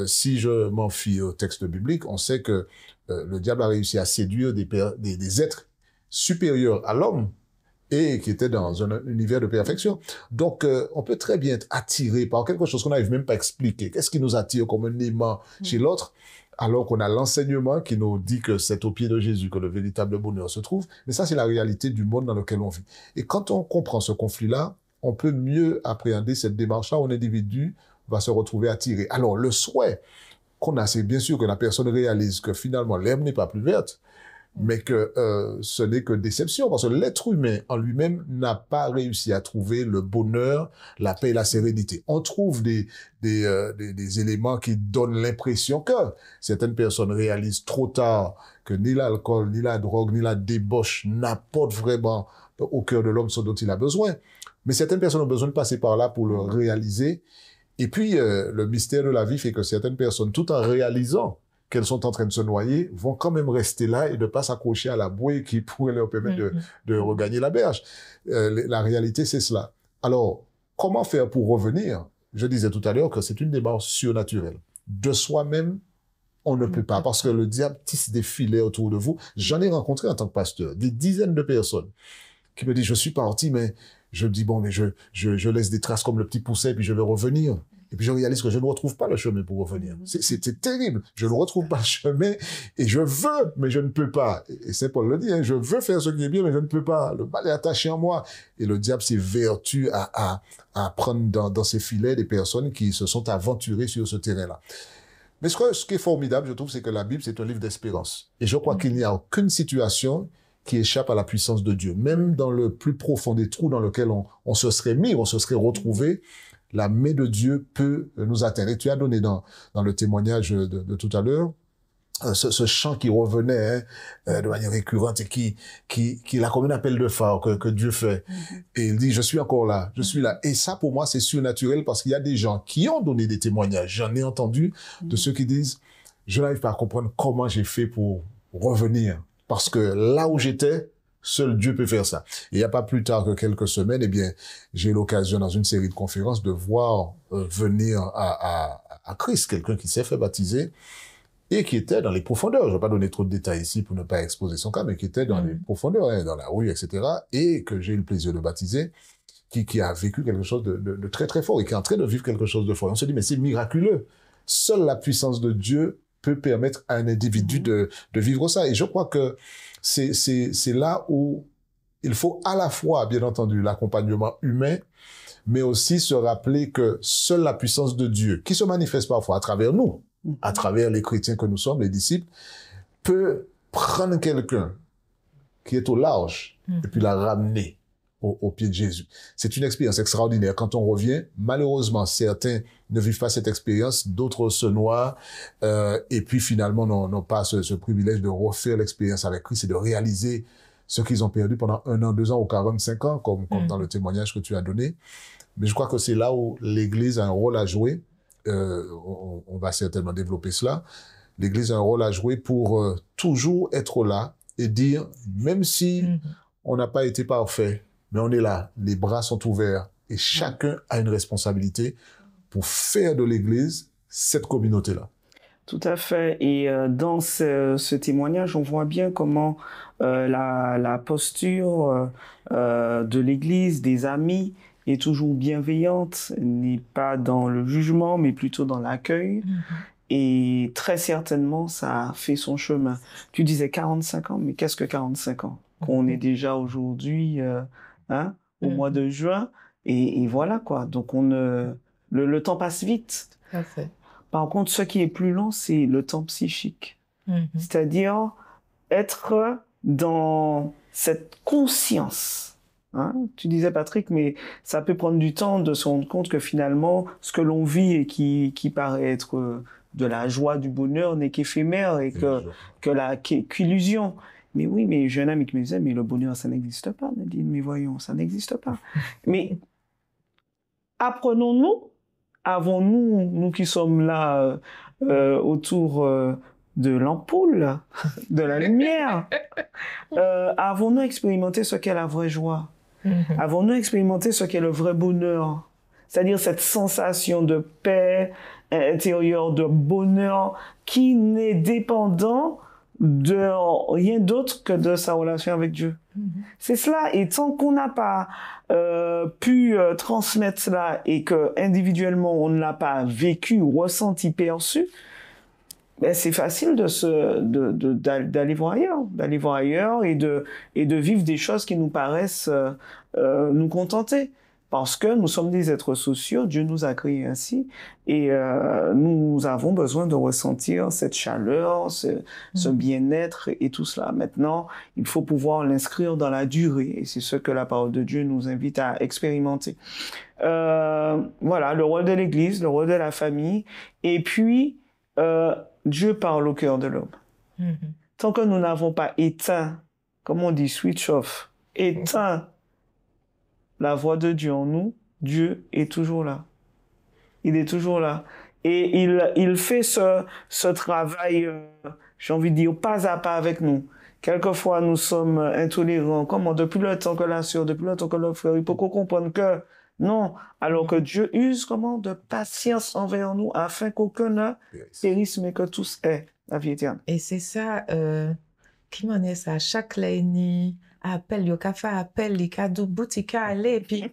Si je m'en fie au texte biblique, on sait que le diable a réussi à séduire des êtres supérieurs à l'homme et qui était dans un univers de perfection. Donc, on peut très bien être attiré par quelque chose qu'on n'arrive même pas à expliquer. Qu'est-ce qui nous attire comme un aimant chez l'autre, alors qu'on a l'enseignement qui nous dit que c'est au pied de Jésus que le véritable bonheur se trouve. Mais ça, c'est la réalité du monde dans lequel on vit. Et quand on comprend ce conflit-là, on peut mieux appréhender cette démarche-là où un individu va se retrouver attiré. Alors, le souhait qu'on a, c'est bien sûr que la personne réalise que finalement, l'herbe n'est pas plus verte, mais que ce n'est que déception, parce que l'être humain en lui-même n'a pas réussi à trouver le bonheur, la paix et la sérénité. On trouve des éléments qui donnent l'impression que certaines personnes réalisent trop tard que ni l'alcool, ni la drogue, ni la débauche n'apportent vraiment au cœur de l'homme ce dont il a besoin. Mais certaines personnes ont besoin de passer par là pour le réaliser. Et puis, le mystère de la vie fait que certaines personnes, tout en réalisant qu'elles sont en train de se noyer, vont quand même rester là et ne pas s'accrocher à la bouée qui pourrait leur permettre de regagner la berge. La réalité, c'est cela. Alors, comment faire pour revenir? Je disais tout à l'heure que c'est une démarche surnaturelle. De soi-même, on ne peut pas, parce que le diable tisse des filets autour de vous. J'en ai rencontré en tant que pasteur des dizaines de personnes qui me disent, je suis parti, mais je me dis, bon, mais je laisse des traces comme le petit pousset, puis je vais revenir. Et puis je réalise que je ne retrouve pas le chemin pour revenir. C'est terrible. Je ne retrouve pas le chemin et je veux, mais je ne peux pas. Et Saint Paul le dit, hein, je veux faire ce qui est bien, mais je ne peux pas. Le mal est attaché en moi. Et le diable s'évertue à prendre dans ses filets des personnes qui se sont aventurées sur ce terrain-là. Mais ce qui est formidable, je trouve, c'est que la Bible, c'est un livre d'espérance. Et je crois qu'il n'y a aucune situation qui échappe à la puissance de Dieu. Même dans le plus profond des trous dans lequel on se serait mis, on se serait retrouvé, la main de Dieu peut nous atteindre. Et tu as donné dans le témoignage de tout à l'heure ce chant qui revenait de manière récurrente et qui est là comme un appel de phare que Dieu fait. Et il dit, je suis encore là, je suis là. Et ça, pour moi, c'est surnaturel parce qu'il y a des gens qui ont donné des témoignages. J'en ai entendu de ceux qui disent, je n'arrive pas à comprendre comment j'ai fait pour revenir. Parce que là où j'étais, seul Dieu peut faire ça. Et il n'y a pas plus tard que quelques semaines, eh bien, j'ai eu l'occasion dans une série de conférences de voir venir à Christ quelqu'un qui s'est fait baptiser et qui était dans les profondeurs. Je ne vais pas donner trop de détails ici pour ne pas exposer son cas, mais qui était dans les profondeurs, hein, dans la rue, etc. Et que j'ai eu le plaisir de baptiser, qui a vécu quelque chose de très très fort et qui est en train de vivre quelque chose de fort. Et on se dit, mais c'est miraculeux. Seule la puissance de Dieu peut permettre à un individu de vivre ça. Et je crois que c'est là où il faut à la fois, bien entendu, l'accompagnement humain, mais aussi se rappeler que seule la puissance de Dieu, qui se manifeste parfois à travers nous, à travers les chrétiens que nous sommes, les disciples, peut prendre quelqu'un qui est au large et puis la ramener au pied de Jésus. C'est une expérience extraordinaire. Quand on revient, malheureusement, certains ne vivent pas cette expérience, d'autres se noient, et puis finalement n'ont pas ce privilège de refaire l'expérience avec Christ et de réaliser ce qu'ils ont perdu pendant 1 an, 2 ans ou 45 ans, comme dans le témoignage que tu as donné. Mais je crois que c'est là où l'Église a un rôle à jouer. On va certainement développer cela. L'Église a un rôle à jouer pour toujours être là et dire, même si on n'a pas été parfait, mais on est là, les bras sont ouverts et chacun a une responsabilité pour faire de l'Église cette communauté-là. Tout à fait. Et dans ce témoignage, on voit bien comment la posture de l'Église, des amis, est toujours bienveillante, n'est pas dans le jugement, mais plutôt dans l'accueil. Et très certainement, ça a fait son chemin. Tu disais 45 ans, mais qu'est-ce que 45 ans? Qu'on est déjà aujourd'hui au mois de juin, et voilà quoi. Donc le temps passe vite. Parfait. Par contre, ce qui est plus long, c'est le temps psychique. C'est-à-dire être dans cette conscience. Tu disais, Patrick, mais ça peut prendre du temps de se rendre compte que finalement, ce que l'on vit et qui paraît être de la joie, du bonheur, n'est qu'éphémère et qu'illusion. Mais oui, mais j'ai un ami qui me disait, mais le bonheur, ça n'existe pas, Nadine, mais voyons, ça n'existe pas. Mais apprenons-nous, avons-nous, nous qui sommes là autour de l'ampoule, de la lumière, avons-nous expérimenté ce qu'est la vraie joie? Avons-nous expérimenté ce qu'est le vrai bonheur? C'est-à-dire cette sensation de paix intérieure, de bonheur qui n'est dépendant de rien d'autre que de sa relation avec Dieu. C'est cela. Et tant qu'on n'a pas pu transmettre cela et que individuellement on ne l'a pas vécu, ressenti, perçu, ben c'est facile d'aller voir ailleurs et de vivre des choses qui nous paraissent nous contenter. Parce que nous sommes des êtres sociaux, Dieu nous a créés ainsi, et nous avons besoin de ressentir cette chaleur, ce bien-être et tout cela. Maintenant, il faut pouvoir l'inscrire dans la durée, et c'est ce que la parole de Dieu nous invite à expérimenter. Voilà, le rôle de l'Église, le rôle de la famille, et puis Dieu parle au cœur de l'homme. Tant que nous n'avons pas éteint, comme on dit, switch off, éteint la voix de Dieu en nous, Dieu est toujours là. Il est toujours là. Et il fait ce travail, j'ai envie de dire, pas à pas avec nous. Quelquefois, nous sommes intolérants. Comment? Depuis le temps que la sœur, depuis le temps que le frère, il faut qu'on comprenne que non. Alors que Dieu use comment? De patience envers nous, afin qu'aucun ne périsse, mais que tous aient la vie éternelle. Et c'est ça, qui m'en est ça, chaque lundi, appel, yo café, appel, les cadeaux, boutique à aller, puis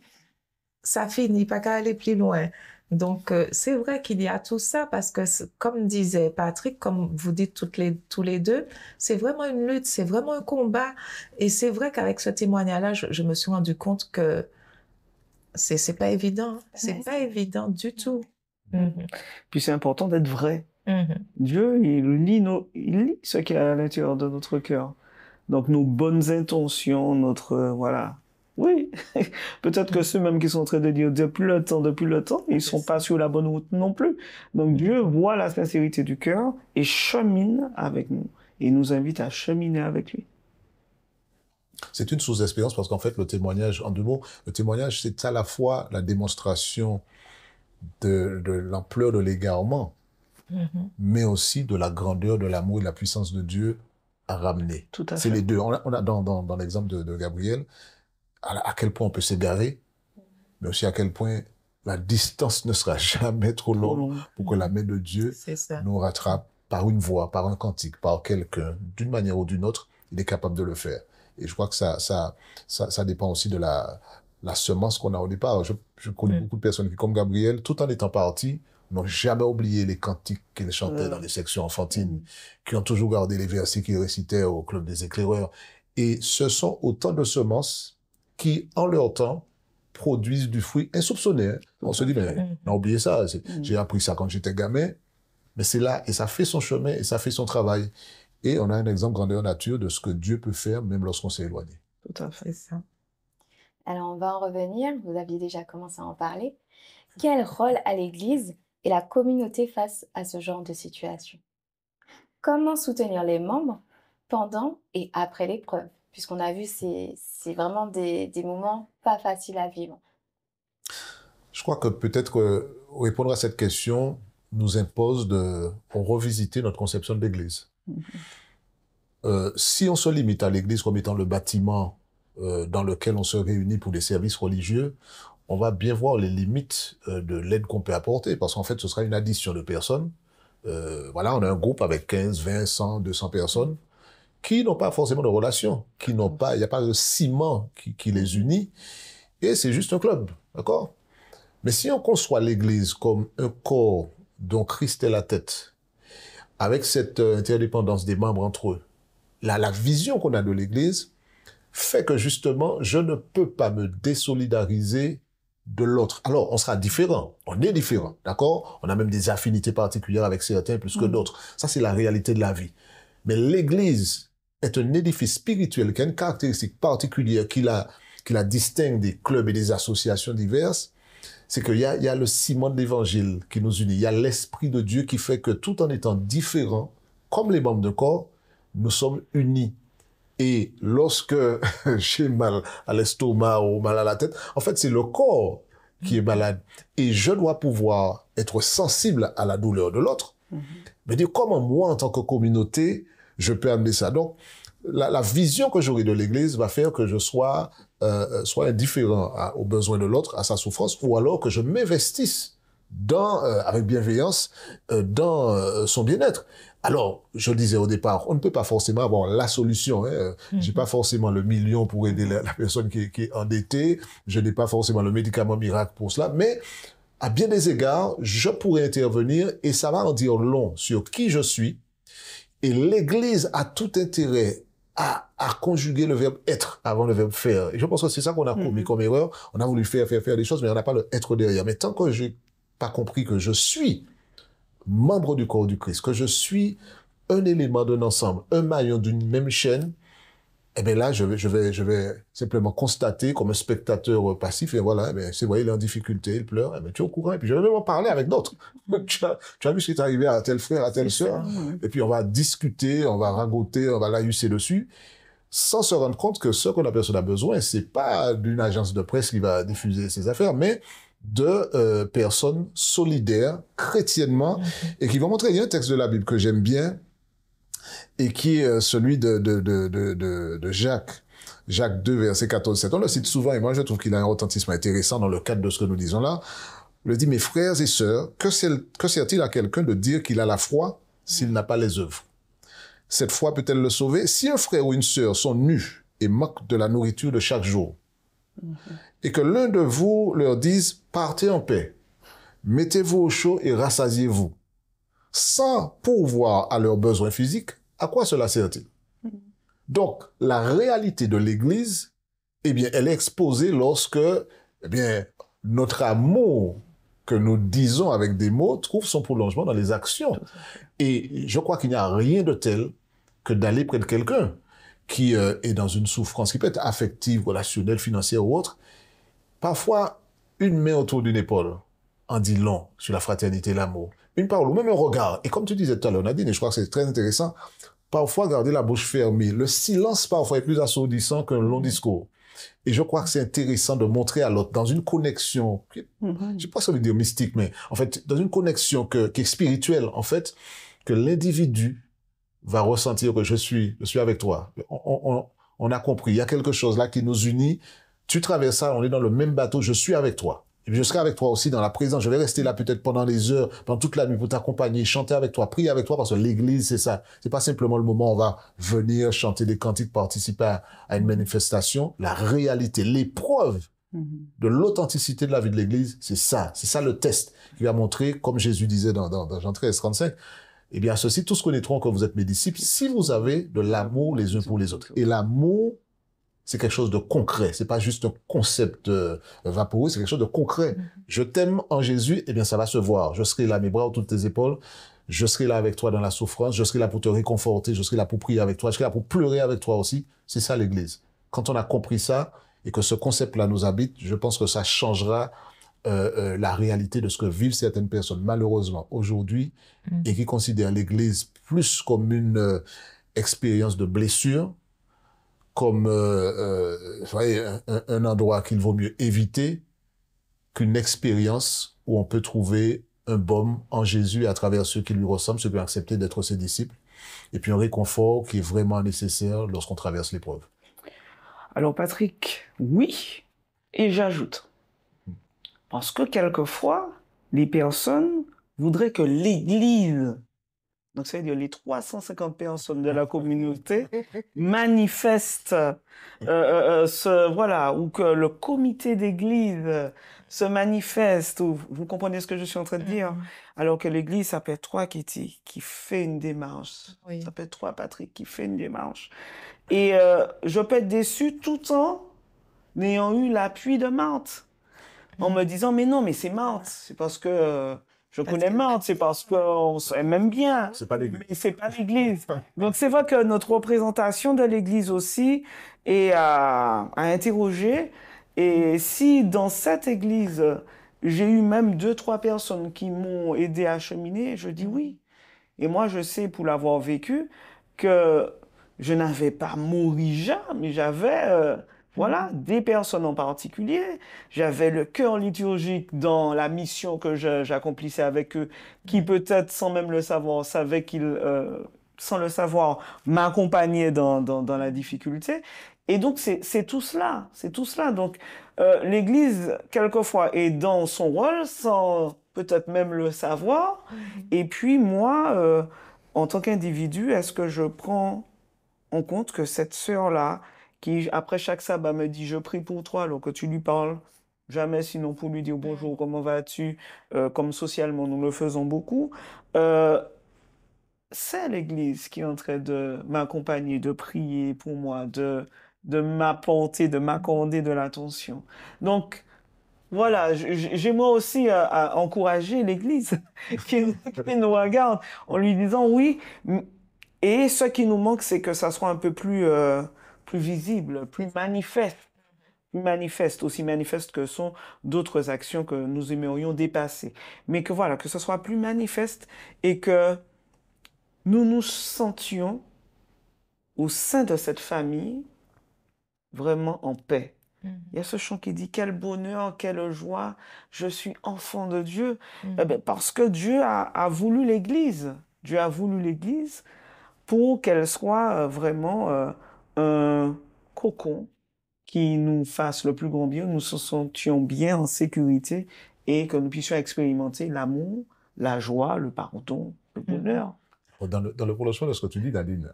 ça finit pas qu'à aller plus loin. Donc, c'est vrai qu'il y a tout ça parce que, comme disait Patrick, comme vous dites tous les deux, c'est vraiment une lutte, c'est vraiment un combat. Et c'est vrai qu'avec ce témoignage-là, je me suis rendu compte que c'est pas évident. C'est pas évident du tout. Puis c'est important d'être vrai. Dieu, il lit ce qu'il y a à l'intérieur de notre cœur. Donc, nos bonnes intentions, voilà. Oui, peut-être que ceux-mêmes qui sont en train de dire depuis le temps, ils sont pas sur la bonne route non plus. Donc, Dieu voit la sincérité du cœur et chemine avec nous. Et nous invite à cheminer avec lui. C'est une sous-expérience parce qu'en fait, le témoignage, en deux mots, le témoignage, c'est à la fois la démonstration de l'ampleur de l'égarement, mais aussi de la grandeur, de l'amour et de la puissance de Dieu à ramener. Tout à fait. C'est les deux. On a dans l'exemple de Gabriel, à quel point on peut s'égarer, mais aussi à quel point la distance ne sera jamais trop longue pour que la main de Dieu nous rattrape par une voix, par un cantique, par quelqu'un, d'une manière ou d'une autre, il est capable de le faire. Et je crois que ça dépend aussi de la semence qu'on a au départ. Je connais beaucoup de personnes qui, comme Gabriel, tout en étant partis, n'ont jamais oublié les cantiques qu'ils chantaient dans les sections enfantines, qui ont toujours gardé les versets qu'ils récitaient au Club des Éclaireurs. Et ce sont autant de semences qui, en leur temps, produisent du fruit insoupçonné. Hein. On se dit, mais on a oublié ça. J'ai appris ça quand j'étais gamin. Mais c'est là, et ça fait son chemin, et ça fait son travail. Et on a un exemple grandeur nature de ce que Dieu peut faire, même lorsqu'on s'est éloigné. Tout à fait. C'est ça. Alors, on va en revenir. Vous aviez déjà commencé à en parler. Quel rôle a l'Église et la communauté face à ce genre de situation? Comment soutenir les membres pendant et après l'épreuve? Puisqu'on a vu, c'est vraiment des moments pas faciles à vivre. Je crois que peut-être répondre à cette question nous impose de revisiter notre conception de l'Église. Si on se limite à l'Église comme étant le bâtiment dans lequel on se réunit pour des services religieux, on va bien voir les limites de l'aide qu'on peut apporter, parce qu'en fait, ce sera une addition de personnes. Voilà, on a un groupe avec 15, 20, 100, 200 personnes qui n'ont pas forcément de relation, il n'y a pas de ciment qui les unit, et c'est juste un club, d'accord? Mais si on conçoit l'Église comme un corps dont Christ est la tête, avec cette interdépendance des membres entre eux, la vision qu'on a de l'Église fait que justement, je ne peux pas me désolidariser de l'autre. Alors, on sera différent, on est différent, d'accord? On a même des affinités particulières avec certains plus que d'autres. Ça, c'est la réalité de la vie. Mais l'Église est un édifice spirituel qui a une caractéristique particulière qui la distingue des clubs et des associations diverses. C'est qu'il y a le ciment de l'Évangile qui nous unit. Il y a l'Esprit de Dieu qui fait que tout en étant différents, comme les membres de corps, nous sommes unis. Et lorsque j'ai mal à l'estomac ou mal à la tête, en fait, c'est le corps qui est malade. Et je dois pouvoir être sensible à la douleur de l'autre. Mais dire comment moi, en tant que communauté, je peux amener ça. Donc, la vision que j'aurai de l'Église va faire que je sois indifférent aux besoins de l'autre, à sa souffrance, ou alors que je m'investisse avec bienveillance dans son bien-être. Alors, je le disais au départ, on ne peut pas forcément avoir la solution. Hein. J'ai pas forcément le million pour aider la personne qui est endettée. Je n'ai pas forcément le médicament miracle pour cela. Mais à bien des égards, je pourrais intervenir et ça va en dire long sur qui je suis. Et l'Église a tout intérêt à conjuguer le verbe être avant le verbe faire. Et je pense que c'est ça qu'on a commis comme erreur. On a voulu faire des choses, mais on n'a pas le être derrière. Mais tant que j'ai pas compris que je suis membre du corps du Christ, que je suis un élément d'un ensemble, un maillon d'une même chaîne, eh bien là, je vais simplement constater comme un spectateur passif, et voilà, eh c'est, vous voyez, il est en difficulté, il pleure, eh bien, tu es au courant, et puis je vais même en parler avec d'autres. tu as vu ce qui est arrivé à tel frère, à telle sœur, et puis on va discuter, on va ragoter, on va laïusser dessus, sans se rendre compte que ce que la personne a besoin, c'est pas d'une agence de presse qui va diffuser ses affaires, mais de personnes solidaires, chrétiennement, et qui vont montrer. Il y a un texte de la Bible que j'aime bien, et qui est celui de Jacques. Jacques 2, verset 14-7. On le cite souvent, et moi je trouve qu'il a un retentissement intéressant dans le cadre de ce que nous disons là. Il dit, mes frères et sœurs, que sert-il à quelqu'un de dire qu'il a la foi s'il n'a pas les œuvres? Cette foi peut-elle le sauver? Si un frère ou une sœur sont nus et manquent de la nourriture de chaque jour, et que l'un de vous leur dise, partez en paix, mettez-vous au chaud et rassasiez-vous, sans pourvoir à leurs besoins physiques, à quoi cela sert-il? Donc, la réalité de l'Église, eh bien, elle est exposée lorsque, eh bien, notre amour que nous disons avec des mots trouve son prolongement dans les actions. Et je crois qu'il n'y a rien de tel que d'aller près de quelqu'un qui est dans une souffrance qui peut être affective, relationnelle, financière ou autre. Parfois, une main autour d'une épaule en dit long sur la fraternité et l'amour. Une parole ou même un regard. Et comme tu disais tout à l'heure, Nadine, et je crois que c'est très intéressant, parfois garder la bouche fermée. Le silence parfois est plus assourdissant qu'un long discours. Et je crois que c'est intéressant de montrer à l'autre dans une connexion, je sais pas si ça veut dire mystique, mais en fait, dans une connexion qui est spirituelle, en fait, que l'individu va ressentir que je suis avec toi. On a compris, il y a quelque chose là qui nous unit. Tu traverses ça, on est dans le même bateau, je suis avec toi. Et puis je serai avec toi aussi dans la présence. Je vais rester là peut-être pendant les heures, pendant toute la nuit pour t'accompagner, chanter avec toi, prier avec toi, parce que l'Église, c'est ça. C'est pas simplement le moment où on va venir chanter des cantiques, participer à une manifestation. La réalité, l'épreuve de l'authenticité de la vie de l'Église, c'est ça. C'est ça le test qui va montrer, comme Jésus disait dans Jean 13, 35, eh bien, ceux-ci tous connaîtront que vous êtes mes disciples si vous avez de l'amour les uns pour les autres. Et l'amour, c'est quelque chose de concret. C'est pas juste un concept vaporeux, c'est quelque chose de concret. Je t'aime en Jésus, eh bien, ça va se voir. Je serai là, mes bras autour de tes épaules. Je serai là avec toi dans la souffrance. Je serai là pour te réconforter. Je serai là pour prier avec toi. Je serai là pour pleurer avec toi aussi. C'est ça l'Église. Quand on a compris ça et que ce concept-là nous habite, je pense que ça changera la réalité de ce que vivent certaines personnes, malheureusement, aujourd'hui, et qui considèrent l'Église plus comme une expérience de blessure, comme vous voyez, un endroit qu'il vaut mieux éviter qu'une expérience où on peut trouver un baume en Jésus à travers ceux qui lui ressemblent, ceux qui ont accepté d'être ses disciples, et puis un réconfort qui est vraiment nécessaire lorsqu'on traverse l'épreuve. Alors Patrick, oui, et j'ajoute, parce que quelquefois, les personnes voudraient que l'Église, donc c'est-à-dire les 350 personnes de la communauté, manifestent voilà, ou que le comité d'église se manifeste, ou, vous comprenez ce que je suis en train de dire? Alors que l'église, ça peut être toi, Kitty, qui fait une démarche. Oui. Ça peut être toi, Patrick, qui fait une démarche. Et je peux être déçu tout en ayant eu l'appui de Marthe, en me disant, mais non, mais c'est Marthe, c'est parce que... Je connais Marthe, c'est parce qu'on s'aime bien. C'est pas l'Église. Mais c'est pas l'Église. Donc c'est vrai que notre représentation de l'Église aussi est à interroger. Et si dans cette Église, j'ai eu même 2-3 personnes qui m'ont aidé à cheminer, je dis oui. Et moi, je sais, pour l'avoir vécu, que je n'avais pas Morija, mais j'avais... voilà, des personnes en particulier. J'avais le cœur liturgique dans la mission que j'accomplissais avec eux, qui peut-être, sans même le savoir, savait qu'ils, sans le savoir, m'accompagnaient dans la difficulté. Et donc, c'est tout cela. C'est tout cela. Donc, l'Église, quelquefois, est dans son rôle, sans peut-être même le savoir. Et puis, moi, en tant qu'individu, est-ce que je prends en compte que cette sœur-là, qui après chaque sabbat me dit je prie pour toi, alors que tu lui parles jamais sinon pour lui dire bonjour, comment vas-tu, comme socialement nous le faisons beaucoup, c'est l'Église qui est en train de m'accompagner, de prier pour moi, de m'apporter, de m'accorder de l'attention. Donc, voilà, j'ai moi aussi à encourager l'Église qui nous regarde en lui disant oui. Et ce qui nous manque, c'est que ça soit un peu plus visible, plus manifeste, aussi manifeste que sont d'autres actions que nous aimerions dépasser. Mais que voilà, que ce soit plus manifeste et que nous nous sentions au sein de cette famille vraiment en paix. Il y a ce chant qui dit « Quel bonheur, quelle joie, je suis enfant de Dieu ». Eh bien, parce que Dieu a voulu l'Église. Dieu a voulu l'Église pour qu'elle soit vraiment un cocon qui nous fasse le plus grand bien, nous nous sentions bien en sécurité et que nous puissions expérimenter l'amour, la joie, le pardon, le bonheur. Dans le prolongement de ce que tu dis, Nadine,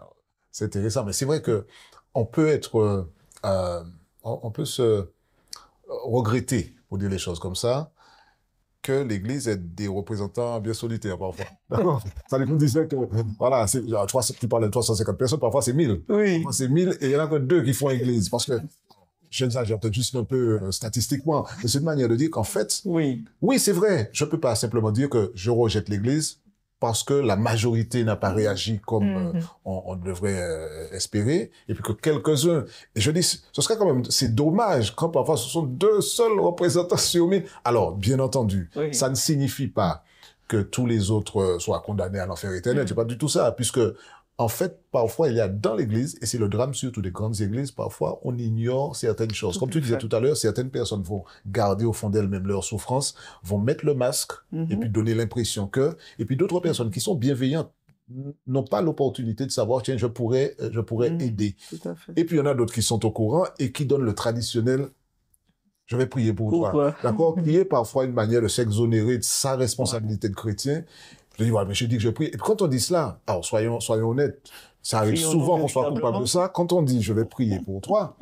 c'est intéressant, mais c'est vrai que on peut être, on peut se regretter, pour dire les choses comme ça, que l'Église ait des représentants bien solitaires parfois. D'accord. Ça nous disait que, voilà, tu parles de 350 personnes, parfois c'est 1000. Oui. Parfois c'est 1000 et il y en a que 2 qui font Église. Parce que, j'ai peut-être juste un peu statistiquement, mais c'est une manière de dire qu'en fait, oui, c'est vrai, je peux pas simplement dire que je rejette l'Église parce que la majorité n'a pas réagi comme on devrait espérer, et puis que quelques-uns, et je dis, ce serait quand même, c'est dommage quand parfois ce sont 2 seuls représentants sur 1000. Alors, bien entendu, ça ne signifie pas que tous les autres soient condamnés à l'enfer éternel, c'est pas du tout ça, puisque en fait, parfois, il y a dans l'Église, et c'est le drame surtout des grandes églises, parfois, on ignore certaines choses. Comme tu disais tout à l'heure, certaines personnes vont garder au fond d'elles-mêmes leur souffrance, vont mettre le masque, et puis donner l'impression que, et puis d'autres personnes qui sont bienveillantes n'ont pas l'opportunité de savoir, tiens, je pourrais aider. Tout à fait. Et puis il y en a d'autres qui sont au courant et qui donnent le traditionnel, je vais prier pour toi. D'accord? Qui est parfois une manière de s'exonérer de sa responsabilité de chrétien. Je dis, ouais, mais je dis que je prie. Et puis quand on dit cela, alors soyons honnêtes, ça arrive souvent qu'on soit coupable de ça. Quand on dit, je vais prier pour toi,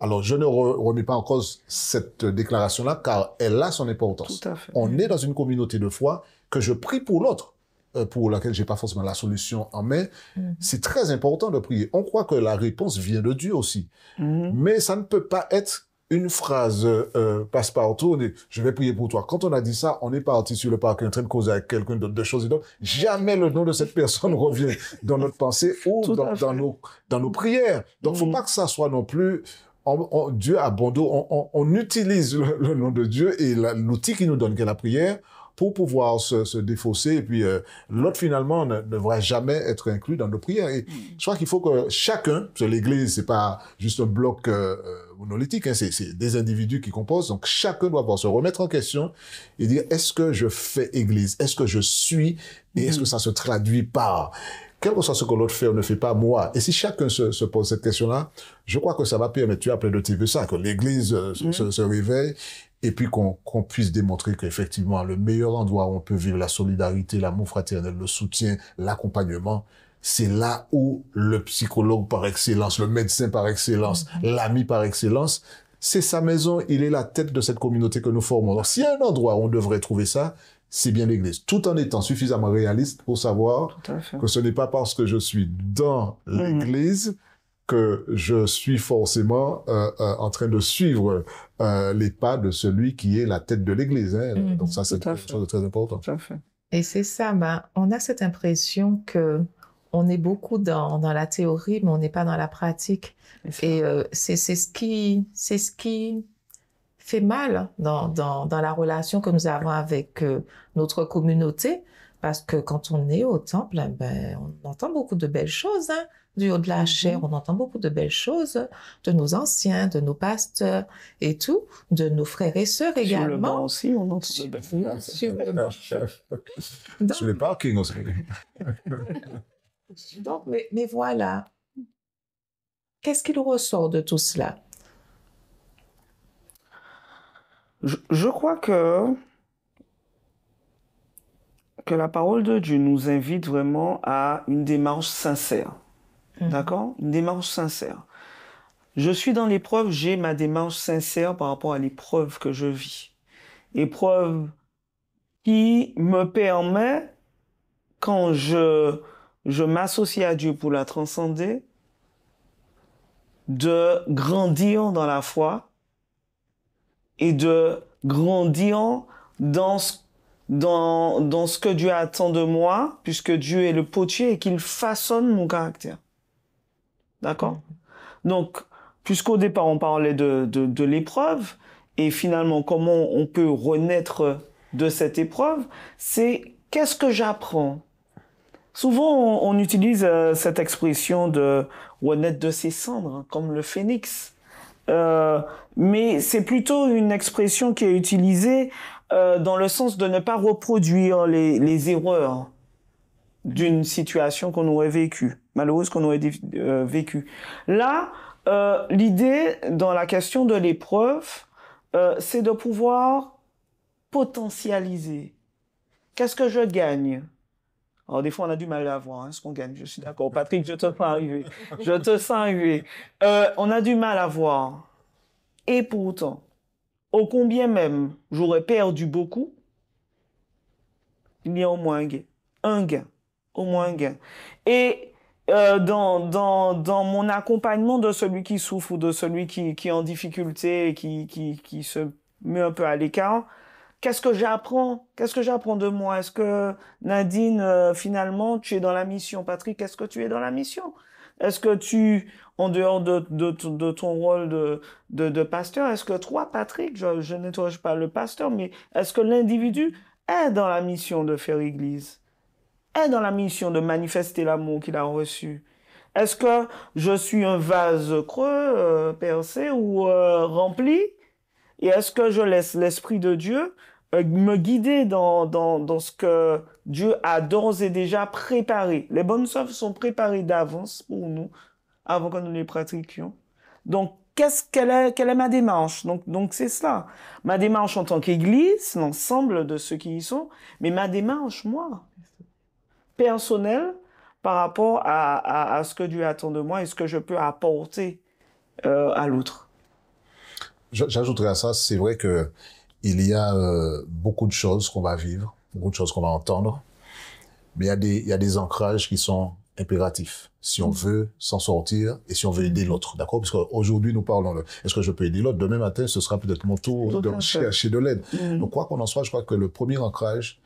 alors je ne remets pas en cause cette déclaration-là, car elle a son importance. Tout à fait. On est dans une communauté de foi que je prie pour l'autre, pour laquelle j'ai pas forcément la solution en main. C'est très important de prier. On croit que la réponse vient de Dieu aussi. Mais ça ne peut pas être une phrase passe-partout, je vais prier pour toi. Quand on a dit ça, on est parti sur le parc en train de causer avec quelqu'un d'autre de choses et d'autres. Jamais le nom de cette personne revient dans notre pensée ou dans nos prières. Donc, faut pas que ça soit non plus Dieu a bon dos. On utilise le nom de Dieu et l'outil qu'il nous donne, qui est la prière, pour pouvoir se défausser. Et puis, l'autre, finalement, ne devrait jamais être inclus dans nos prières. Et je crois qu'il faut que chacun, parce que l'Église, c'est pas juste un bloc monolithique, hein, c'est des individus qui composent. Donc, chacun doit pouvoir se remettre en question et dire, est-ce que je fais Église? Est-ce que je suis? Et est-ce que ça se traduit par... Quel que soit ce que l'autre fait ou ne fait pas, moi. Et si chacun se pose cette question-là, je crois que ça va permettre, tu as appelé de TV ça, que l'Église se réveille, et puis qu'on puisse démontrer qu'effectivement, le meilleur endroit où on peut vivre la solidarité, l'amour fraternel, le soutien, l'accompagnement, c'est là où le psychologue par excellence, le médecin par excellence, l'ami par excellence, c'est sa maison, il est la tête de cette communauté que nous formons. Donc, s'il y a un endroit où on devrait trouver ça, c'est bien l'Église, tout en étant suffisamment réaliste pour savoir que ce n'est pas parce que je suis dans l'Église que je suis forcément en train de suivre les pas de celui qui est la tête de l'Église. Hein. Donc ça, c'est quelque chose de très important. Tout à fait. Et c'est ça, on a cette impression que on est beaucoup dans la théorie, mais on n'est pas dans la pratique. Et c'est ce qui fait mal dans la relation que nous avons avec notre communauté, parce que quand on est au temple, on entend beaucoup de belles choses, hein, du haut de la chair, on entend beaucoup de belles choses de nos anciens, de nos pasteurs et tout, de nos frères et sœurs également. Sur le banc aussi, on entend de belles choses. Sur le banc. Sur les parkings aussi. Donc, mais voilà. Qu'est-ce qu'il ressort de tout cela? Je crois que que la parole de Dieu nous invite vraiment à une démarche sincère. D'accord? Une démarche sincère. Je suis dans l'épreuve, j'ai ma démarche sincère par rapport à l'épreuve que je vis. Épreuve qui me permet, quand je m'associe à Dieu pour la transcender, de grandir dans la foi et de grandir dans ce que Dieu attend de moi, puisque Dieu est le potier et qu'il façonne mon caractère. D'accord? Donc, puisqu'au départ, on parlait de l'épreuve, et finalement, comment on peut renaître de cette épreuve, c'est qu'est-ce que j'apprends? Souvent, on utilise cette expression de renaître de ses cendres, hein, comme le phénix. Mais c'est plutôt une expression qui est utilisée dans le sens de ne pas reproduire les erreurs d'une situation qu'on aurait vécue, malheureuse qu'on aurait vécue. Là, l'idée dans la question de l'épreuve, c'est de pouvoir potentialiser. Qu'est-ce que je gagne? Alors, des fois, on a du mal à voir ce qu'on gagne. Je suis d'accord. Patrick, je te sens arriver. Je te sens arriver. On a du mal à voir. Et pourtant, au combien même j'aurais perdu beaucoup, il y a au moins un gain. Un gain. Au moins un gain. Et dans mon accompagnement de celui qui souffre ou de celui qui est en difficulté et qui se met un peu à l'écart, qu'est-ce que j'apprends? Qu'est-ce que j'apprends de moi? Est-ce que Nadine, finalement, tu es dans la mission? Patrick, est-ce que tu es dans la mission? Est-ce que tu, en dehors de ton rôle de pasteur, est-ce que toi, Patrick, je n'interroge pas le pasteur, mais est-ce que l'individu est dans la mission de faire église? Est dans la mission de manifester l'amour qu'il a reçu? Est-ce que je suis un vase creux, percé ou rempli? Et est-ce que je laisse l'Esprit de Dieu me guider dans ce que Dieu a d'ores et déjà préparé? Les bonnes œuvres sont préparées d'avance pour nous, avant que nous les pratiquions. Donc, quelle est ma démarche? Donc c'est cela. Ma démarche en tant qu'Église, l'ensemble de ceux qui y sont, mais ma démarche, moi, personnelle, par rapport à ce que Dieu attend de moi et ce que je peux apporter à l'autre. J'ajouterais à ça, c'est vrai que il y a beaucoup de choses qu'on va vivre, beaucoup de choses qu'on va entendre, mais il y a des ancrages qui sont impératifs. Si on veut s'en sortir et si on veut aider l'autre, d'accord? Parce qu'aujourd'hui, nous parlons de est-ce que je peux aider l'autre? Demain matin, ce sera peut-être mon tour de chercher de l'aide. Donc, quoi qu'on en soit, je crois que le premier ancrage,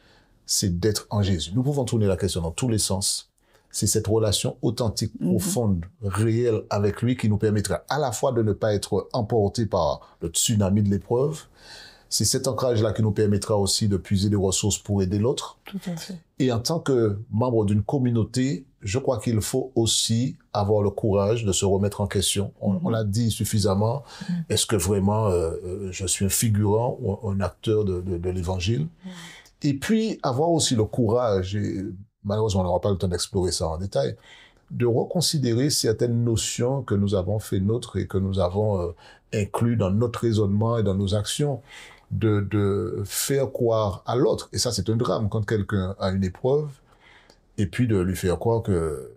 c'est d'être en Jésus. Nous pouvons tourner la question dans tous les sens. C'est cette relation authentique, profonde, réelle avec lui qui nous permettra à la fois de ne pas être emporté par le tsunami de l'épreuve. C'est cet ancrage-là qui nous permettra aussi de puiser des ressources pour aider l'autre. Tout à fait. Et en tant que membre d'une communauté, je crois qu'il faut aussi avoir le courage de se remettre en question. On l'a dit suffisamment. Est-ce que vraiment je suis un figurant ou un acteur de l'évangile? Et puis avoir aussi le courage, et malheureusement on n'aura pas le temps d'explorer ça en détail, de reconsidérer certaines notions que nous avons fait nôtres et que nous avons inclus dans notre raisonnement et dans nos actions, de faire croire à l'autre. Et ça, c'est un drame quand quelqu'un a une épreuve, et puis de lui faire croire que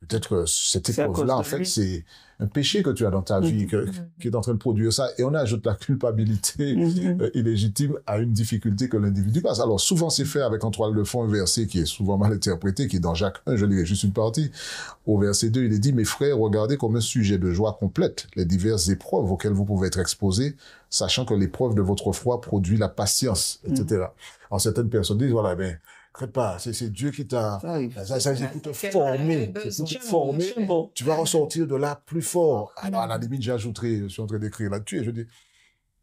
peut-être que cette épreuve-là, en fait, c'est un péché que tu as dans ta vie, qui est en train de produire ça. Et on ajoute la culpabilité illégitime à une difficulté que l'individu passe. Alors, souvent, c'est fait avec en toile de fond un verset qui est souvent mal interprété, qui est dans Jacques 1, je lirai juste une partie. Au verset 2, il est dit, « Mes frères, regardez comme un sujet de joie complète les diverses épreuves auxquelles vous pouvez être exposés, sachant que l'épreuve de votre foi produit la patience, etc. » Alors, certaines personnes disent, voilà, ben, crête pas, c'est Dieu qui t'a, ça pour te former, c'est pour te former, tu vas ressortir de là plus fort. Alors, à la limite, j'ajouterai, je suis en train d'écrire là-dessus, et je dis,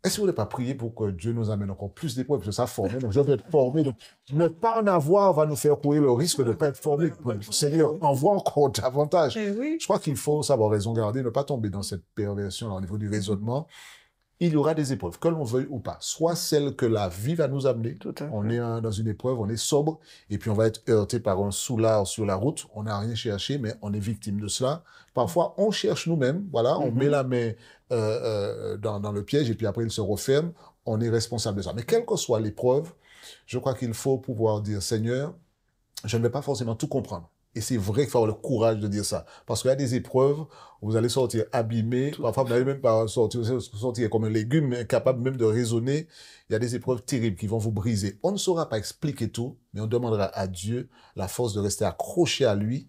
est-ce que vous n'avez pas prié pour que Dieu nous amène encore plus d'épreuves, parce que ça forme, donc je vais être formé, donc ne pas en avoir va nous faire courir le risque de ne pas être formé. Seigneur, envoie encore davantage. Je crois qu'il faut savoir raison garder, ne pas tomber dans cette perversion au niveau du raisonnement. Il y aura des épreuves, que l'on veuille ou pas, soit celles que la vie va nous amener. On est dans une épreuve, on est sobre, et puis on va être heurté par un soulard sur la route. On n'a rien cherché, mais on est victime de cela. Parfois, on cherche nous-mêmes, voilà, on met la main dans le piège, et puis après, il se referme. On est responsable de ça. Mais quelle que soit l'épreuve, je crois qu'il faut pouvoir dire, Seigneur, je ne vais pas forcément tout comprendre. Et c'est vrai qu'il faut avoir le courage de dire ça. Parce qu'il y a des épreuves où vous allez sortir abîmé. Parfois, vous n'allez même pas sortir comme un légume, mais incapable même de raisonner. Il y a des épreuves terribles qui vont vous briser. On ne saura pas expliquer tout, mais on demandera à Dieu la force de rester accroché à lui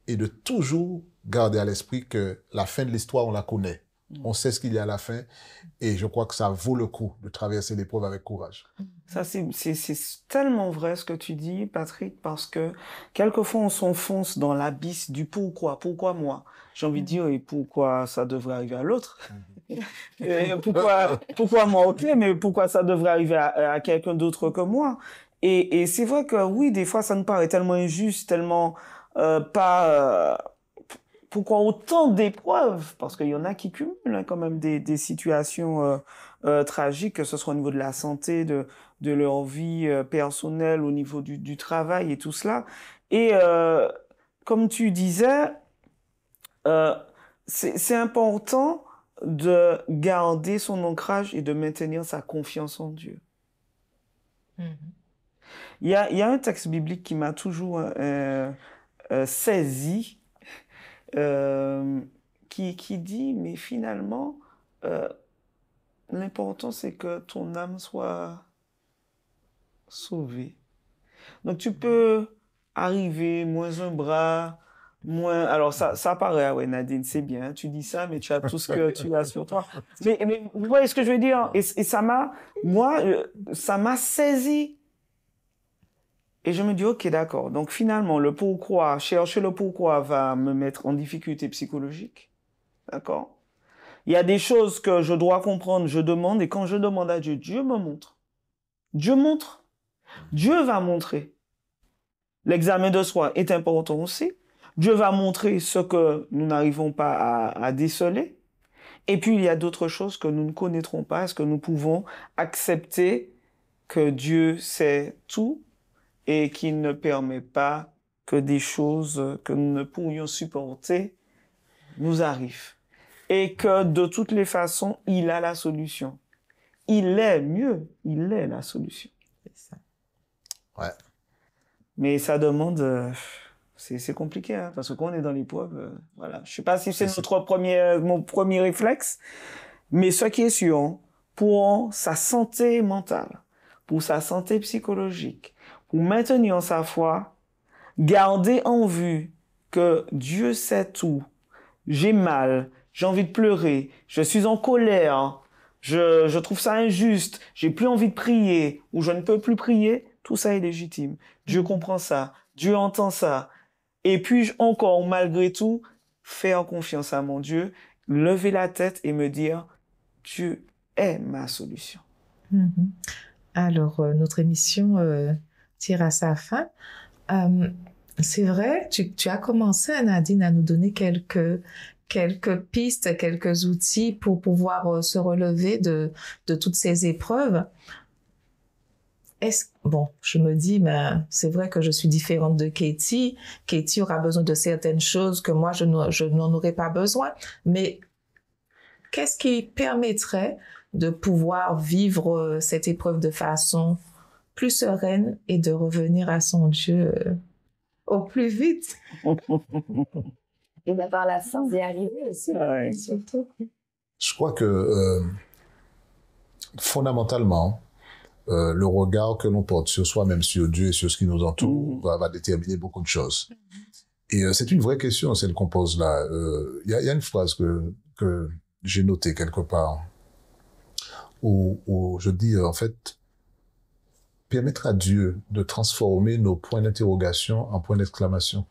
et de toujours garder à l'esprit que la fin de l'histoire, on la connaît. On sait ce qu'il y a à la fin. Et je crois que ça vaut le coup de traverser l'épreuve avec courage. Ça, c'est tellement vrai ce que tu dis, Patrick, parce que quelquefois on s'enfonce dans l'abysse du pourquoi. Pourquoi moi? J'ai envie de dire, et pourquoi ça devrait arriver à l'autre? Pourquoi moi, ok, mais pourquoi ça devrait arriver à quelqu'un d'autre que moi? Et c'est vrai que oui, des fois ça nous paraît tellement injuste, tellement pourquoi autant d'épreuves? Parce qu'il y en a qui cumulent hein, quand même des situations tragiques, que ce soit au niveau de la santé, de leur vie personnelle, au niveau du travail et tout cela. Et comme tu disais, c'est important de garder son ancrage et de maintenir sa confiance en Dieu. Il y a un texte biblique qui m'a toujours saisi, qui dit, mais finalement, l'important c'est que ton âme soit sauvée. Donc tu peux arriver, moins un bras, moins... Alors ça paraît, ouais Nadine, c'est bien, tu dis ça, mais tu as tout ce que tu as sur toi. Mais vous voyez ce que je veux dire? Et ça m'a saisi. Et je me dis, ok, d'accord. Donc finalement, le pourquoi, chercher le pourquoi va me mettre en difficulté psychologique. D'accord? Il y a des choses que je dois comprendre, je demande, et quand je demande à Dieu, Dieu me montre. Dieu montre. Dieu va montrer. L'examen de soi est important aussi. Dieu va montrer ce que nous n'arrivons pas à déceler. Et puis, il y a d'autres choses que nous ne connaîtrons pas. Est-ce que nous pouvons accepter que Dieu sait tout et qu'il ne permet pas que des choses que nous ne pourrions supporter nous arrivent? Et que de toutes les façons, il a la solution. Il est la solution. C'est ça. Ouais. Mais ça demande... c'est compliqué, hein, parce que quand on est dans l'épreuve, voilà. Je sais pas si c'est mon premier réflexe, mais ce qui est sûr, pour sa santé mentale, pour sa santé psychologique, pour maintenir sa foi, garder en vue que Dieu sait tout. J'ai mal, j'ai envie de pleurer, je suis en colère, je trouve ça injuste, j'ai plus envie de prier, ou je ne peux plus prier, tout ça est légitime. Dieu comprend ça, Dieu entend ça. Et puis encore, malgré tout, faire confiance à mon Dieu, lever la tête et me dire, Dieu est ma solution. Alors, notre émission tire à sa fin. C'est vrai, tu as commencé, Nadine, à nous donner quelques pistes, quelques outils pour pouvoir se relever de toutes ces épreuves. Bon, je me dis, c'est vrai que je suis différente de Katie. Katie aura besoin de certaines choses que moi, je n'en aurais pas besoin. Mais qu'est-ce qui permettrait de pouvoir vivre cette épreuve de façon plus sereine et de revenir à son Dieu au plus vite? Et d'avoir la chance d'y arriver aussi. Ouais. Surtout. Je crois que fondamentalement, le regard que l'on porte sur soi-même, sur Dieu et sur ce qui nous entoure va déterminer beaucoup de choses. Et c'est une vraie question, celle qu'on pose là. Il y a une phrase que j'ai notée quelque part où je dis en fait, permettre à Dieu de transformer nos points d'interrogation en points d'exclamation.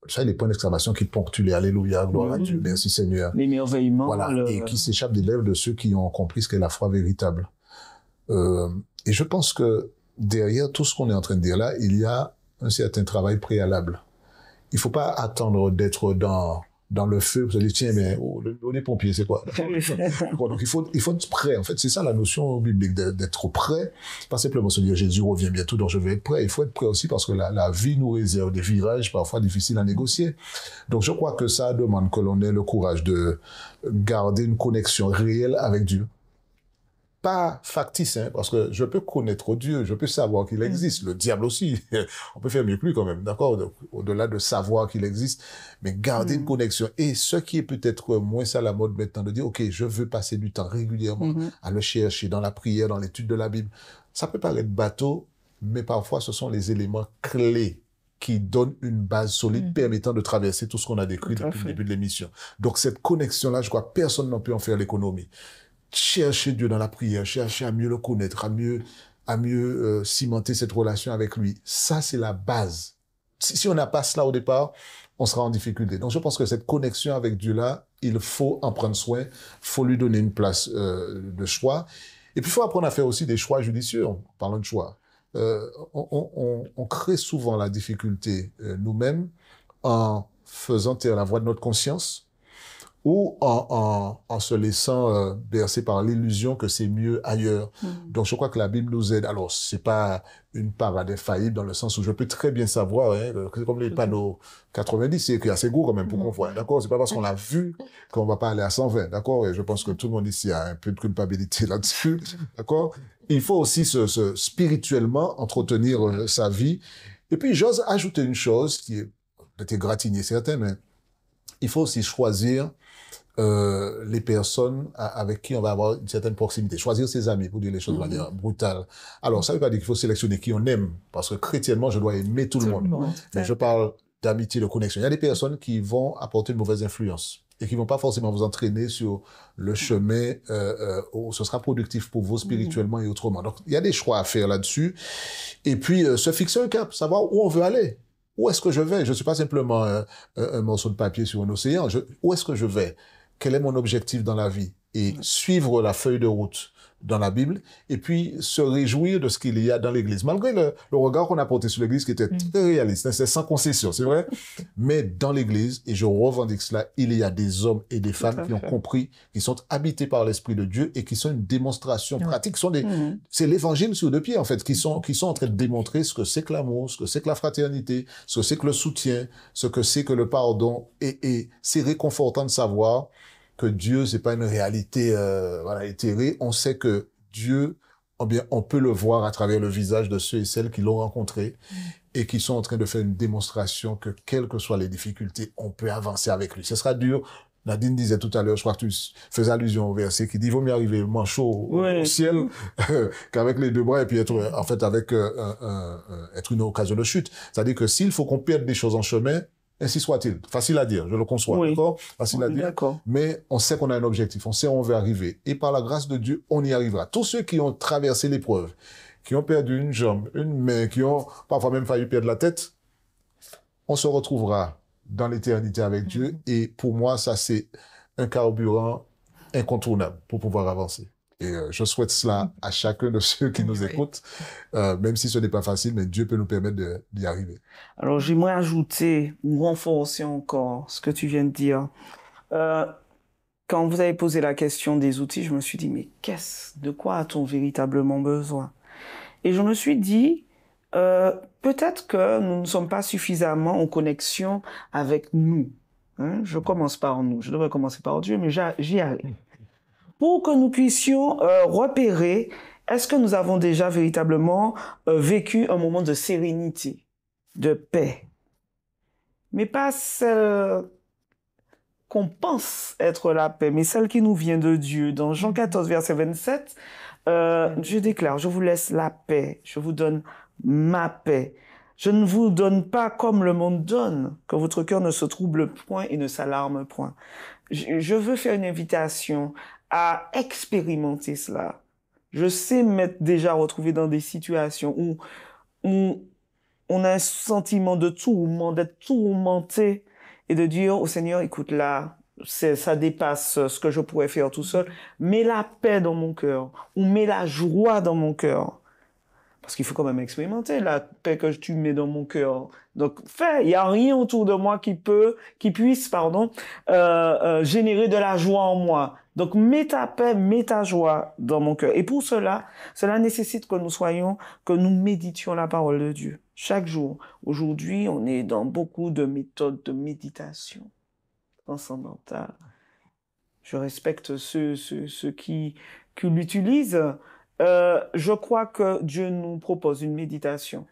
Ça, les points d'exclamation qui ponctuent les Alléluia, gloire à Dieu, merci Seigneur. L'émerveillement. Voilà, et qui s'échappent des lèvres de ceux qui ont compris ce qu'est la foi véritable. Et je pense que derrière tout ce qu'on est en train de dire là, il y a un certain travail préalable. Il faut pas attendre d'être dans le feu pour se dire, tiens, mais on est pompier, c'est quoi? Donc il faut être prêt. En fait, c'est ça la notion biblique, d'être prêt. Pas simplement se dire, Jésus revient bientôt, donc je vais être prêt. Il faut être prêt aussi parce que la vie nous réserve des virages parfois difficiles à négocier. Donc je crois que ça demande que l'on ait le courage de garder une connexion réelle avec Dieu. pas factice, hein, parce que je peux connaître Dieu, je peux savoir qu'il existe, le diable aussi, on peut faire mieux que lui quand même, d'accord, au-delà de savoir qu'il existe, mais garder une connexion. Et ce qui est peut-être moins à la mode maintenant, de dire, ok, je veux passer du temps régulièrement à le chercher dans la prière, dans l'étude de la Bible. Ça peut paraître bateau, mais parfois ce sont les éléments clés qui donnent une base solide permettant de traverser tout ce qu'on a décrit depuis le début de l'émission. Donc cette connexion-là, je crois que personne n'en peut en faire l'économie. Chercher Dieu dans la prière, chercher à mieux le connaître, à mieux cimenter cette relation avec lui. Ça, c'est la base. Si on n'a pas cela au départ, on sera en difficulté. Donc, je pense que cette connexion avec Dieu-là, il faut en prendre soin, faut lui donner une place de choix. Et puis, il faut apprendre à faire aussi des choix judicieux, en parlant de choix. On crée souvent la difficulté nous-mêmes en faisant taire la voix de notre conscience, ou en se laissant bercer par l'illusion que c'est mieux ailleurs. Donc, je crois que la Bible nous aide. Alors, c'est pas une parade infaillible dans le sens où je peux très bien savoir, hein, c'est comme les panneaux 90, c'est qu'il y a assez gros quand même pour qu'on voit, d'accord? C'est pas parce qu'on l'a vu qu'on va pas aller à 120, d'accord? Et je pense que tout le monde ici a un peu de culpabilité là-dessus, d'accord? Il faut aussi spirituellement entretenir sa vie. Et puis, j'ose ajouter une chose qui est peut-être égratignée certains, mais il faut aussi choisir les personnes avec qui on va avoir une certaine proximité. Choisir ses amis, pour dire les choses de manière brutale. Alors, ça veut pas dire qu'il faut sélectionner qui on aime, parce que chrétiennement, je dois aimer tout le monde. Mais je parle d'amitié, de connexion. Il y a des personnes qui vont apporter une mauvaise influence et qui vont pas forcément vous entraîner sur le chemin où ce sera productif pour vous spirituellement et autrement. Donc, il y a des choix à faire là-dessus. Et puis, se fixer un cap, savoir où on veut aller. Où est-ce que je vais? Je ne suis pas simplement un morceau de papier sur un océan. Où est-ce que je vais? Quel est mon objectif dans la vie? Et suivre la feuille de route dans la Bible, et puis se réjouir de ce qu'il y a dans l'Église. Malgré le regard qu'on a porté sur l'Église qui était très réaliste, c'est sans concession, c'est vrai, mais dans l'Église, et je revendique cela, il y a des hommes et des femmes qui ont compris, qui sont habités par l'Esprit de Dieu et qui sont une démonstration pratique. C'est l'Évangile sur 2 pieds, en fait, qui sont en train de démontrer ce que c'est que l'amour, ce que c'est que la fraternité, ce que c'est que le soutien, ce que c'est que le pardon, et c'est réconfortant de savoir que Dieu, c'est pas une réalité éthérée. On sait que Dieu, on peut le voir à travers le visage de ceux et celles qui l'ont rencontré et qui sont en train de faire une démonstration que, quelles que soient les difficultés, on peut avancer avec lui. Ce sera dur. Nadine disait tout à l'heure, je crois que tu faisais allusion au verset qui dit, il vaut mieux arriver le manchot au ciel qu'avec les 2 bras et puis être une occasion de chute. C'est-à-dire que s'il faut qu'on perde des choses en chemin, ainsi soit-il. Facile à dire, je le conçois, d'accord? Facile à dire. Mais on sait qu'on a un objectif, on sait où on veut arriver. Et par la grâce de Dieu, on y arrivera. Tous ceux qui ont traversé l'épreuve, qui ont perdu une jambe, une main, qui ont parfois même failli perdre la tête, on se retrouvera dans l'éternité avec Dieu. Et pour moi, ça, c'est un carburant incontournable pour pouvoir avancer. Et je souhaite cela à chacun de ceux qui nous écoutent, même si ce n'est pas facile, mais Dieu peut nous permettre d'y arriver. Alors, j'aimerais ajouter ou renforcer encore ce que tu viens de dire. Quand vous avez posé la question des outils, je me suis dit, mais de quoi a-t-on véritablement besoin? Et je me suis dit, peut-être que nous ne sommes pas suffisamment en connexion avec nous. Hein? Je commence par nous. Je devrais commencer par Dieu, mais j'y arrive. Pour que nous puissions repérer, est-ce que nous avons déjà véritablement vécu un moment de sérénité, de paix, mais pas celle qu'on pense être la paix, mais celle qui nous vient de Dieu. Dans Jean 14, verset 27, Dieu déclare, je vous laisse la paix, je vous donne ma paix. Je ne vous donne pas comme le monde donne, que votre cœur ne se trouble point et ne s'alarme point. Je veux faire une invitation à expérimenter cela. Je sais m'être déjà retrouvé dans des situations où on a un sentiment de tourment, d'être tourmenté et de dire au Seigneur, écoute là, ça dépasse ce que je pourrais faire tout seul. Mets la paix dans mon cœur ou mets la joie dans mon cœur. Parce qu'il faut quand même expérimenter la paix que tu mets dans mon cœur. Donc, il y a rien autour de moi qui puisse, générer de la joie en moi. Donc, mets ta paix, mets ta joie dans mon cœur. Et pour cela nécessite que nous méditions la parole de Dieu. Chaque jour. Aujourd'hui, on est dans beaucoup de méthodes de méditation transcendantale. Je respecte ceux qui l'utilisent. Je crois que Dieu nous propose une méditation.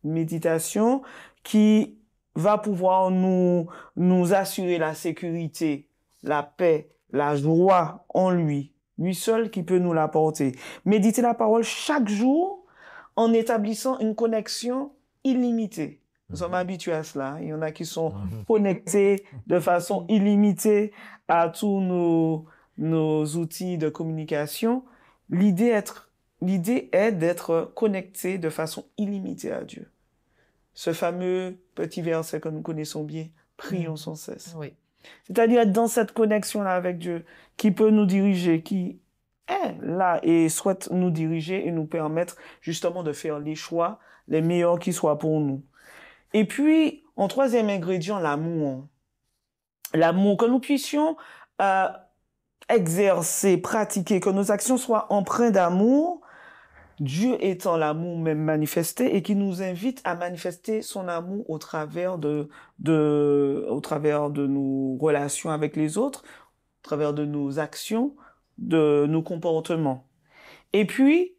Une méditation qui va pouvoir nous assurer la sécurité, la paix, la joie en lui. Lui seul qui peut nous l'apporter. Méditer la parole chaque jour en établissant une connexion illimitée. Nous sommes habitués à cela. Il y en a qui sont connectés de façon illimitée à tous nos outils de communication. L'idée est d'être connecté de façon illimitée à Dieu. Ce fameux petit verset que nous connaissons bien, prions sans cesse. Oui. C'est-à-dire être dans cette connexion-là avec Dieu, qui peut nous diriger, qui est là et souhaite nous diriger et nous permettre justement de faire les choix les meilleurs qui soient pour nous. Et puis, en troisième ingrédient, l'amour. L'amour, que nous puissions exercer, pratiquer, que nos actions soient empreintes d'amour, Dieu étant l'amour même manifesté et qui nous invite à manifester son amour au travers de nos relations avec les autres, au travers de nos actions, de nos comportements. Et puis,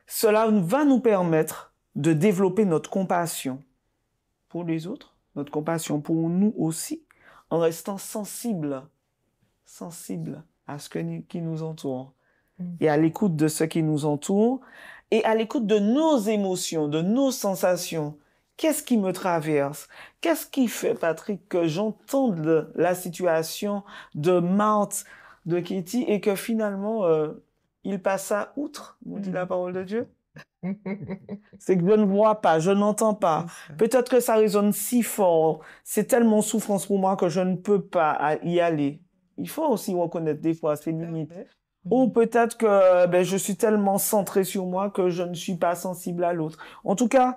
cela va nous permettre de développer notre compassion pour les autres, notre compassion pour nous aussi, en restant sensible à ce qui nous entoure et à l'écoute de ce qui nous entoure et à l'écoute de nos émotions, de nos sensations. Qu'est-ce qui me traverse? Qu'est-ce qui fait, Patrick, que j'entende la situation de Marthe, de Katie et que finalement, il passa outre, nous dit la parole de Dieu? C'est que je ne vois pas, je n'entends pas. Peut-être que ça résonne si fort, c'est tellement souffrance pour moi que je ne peux pas y aller. Il faut aussi reconnaître des fois ses limites. Ou peut-être que je suis tellement centré sur moi que je ne suis pas sensible à l'autre. En tout cas,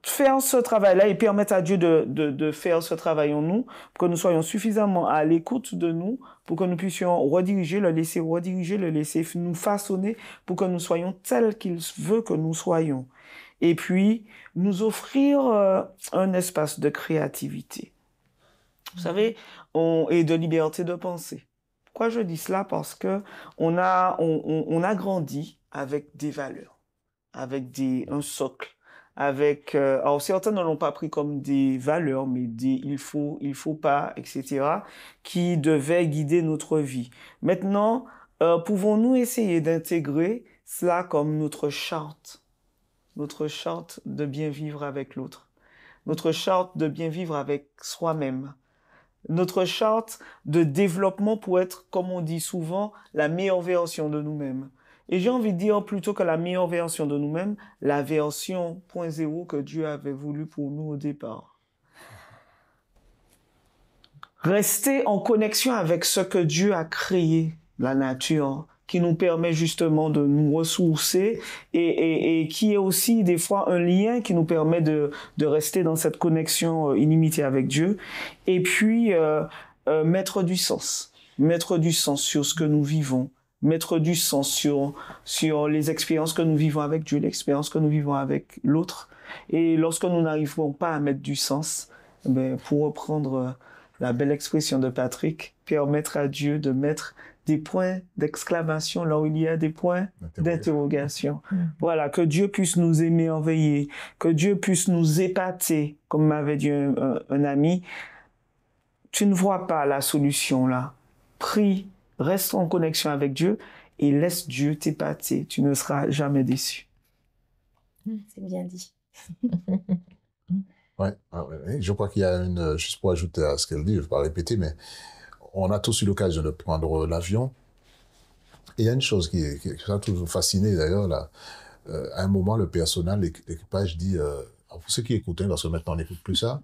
faire ce travail-là et permettre à Dieu de faire ce travail en nous, pour que nous soyons suffisamment à l'écoute de nous, pour que nous puissions le laisser nous façonner, pour que nous soyons tels qu'il veut que nous soyons. Et puis, nous offrir un espace de créativité. Vous savez, et de liberté de penser. Pourquoi je dis cela? Parce que on a grandi avec des valeurs, avec un socle, alors certains ne l'ont pas pris comme des valeurs, mais il faut pas, etc., qui devaient guider notre vie. Maintenant, pouvons-nous essayer d'intégrer cela comme notre charte de bien vivre avec l'autre, notre charte de bien vivre avec soi-même, notre charte de développement pour être, comme on dit souvent, la meilleure version de nous-mêmes. Et j'ai envie de dire, plutôt que la meilleure version de nous-mêmes, la version 0.0 que Dieu avait voulu pour nous au départ. Rester en connexion avec ce que Dieu a créé, la nature, qui nous permet justement de nous ressourcer et qui est aussi des fois un lien qui nous permet de rester dans cette connexion illimitée avec Dieu. Et puis, mettre du sens sur ce que nous vivons, mettre du sens sur les expériences que nous vivons avec Dieu, l'expérience que nous vivons avec l'autre. Et lorsque nous n'arrivons pas à mettre du sens, pour reprendre la belle expression de Patrick, permettre à Dieu de mettre des points d'exclamation là où il y a des points d'interrogation. Voilà, que Dieu puisse nous émerveiller, que Dieu puisse nous épater, comme m'avait dit un ami. Tu ne vois pas la solution là. Prie, reste en connexion avec Dieu et laisse Dieu t'épater. Tu ne seras jamais déçu. C'est bien dit. Ouais, je crois qu'il y a juste pour ajouter à ce qu'elle dit, je ne vais pas répéter, mais on a tous eu l'occasion de prendre l'avion. Et il y a une chose qui m'a toujours fasciné d'ailleurs, là. À un moment, le personnel, l'équipage dit, pour ceux qui écoutent, parce que maintenant on n'écoute plus ça,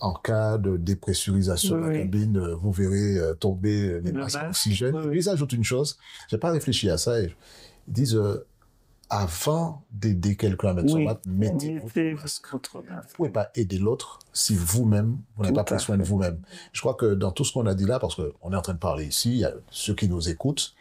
en cas de dépressurisation de la cabine, vous verrez tomber les masques d'oxygène. Ils ajoutent une chose, je n'ai pas réfléchi à ça, ils disent, avant d'aider quelqu'un avec son masque, mettez votre masque. Vous ne pouvez pas aider l'autre si vous-même, vous n'avez pas pris soin de vous-même. Je crois que dans tout ce qu'on a dit là, parce qu'on est en train de parler ici, il y a ceux qui nous écoutent,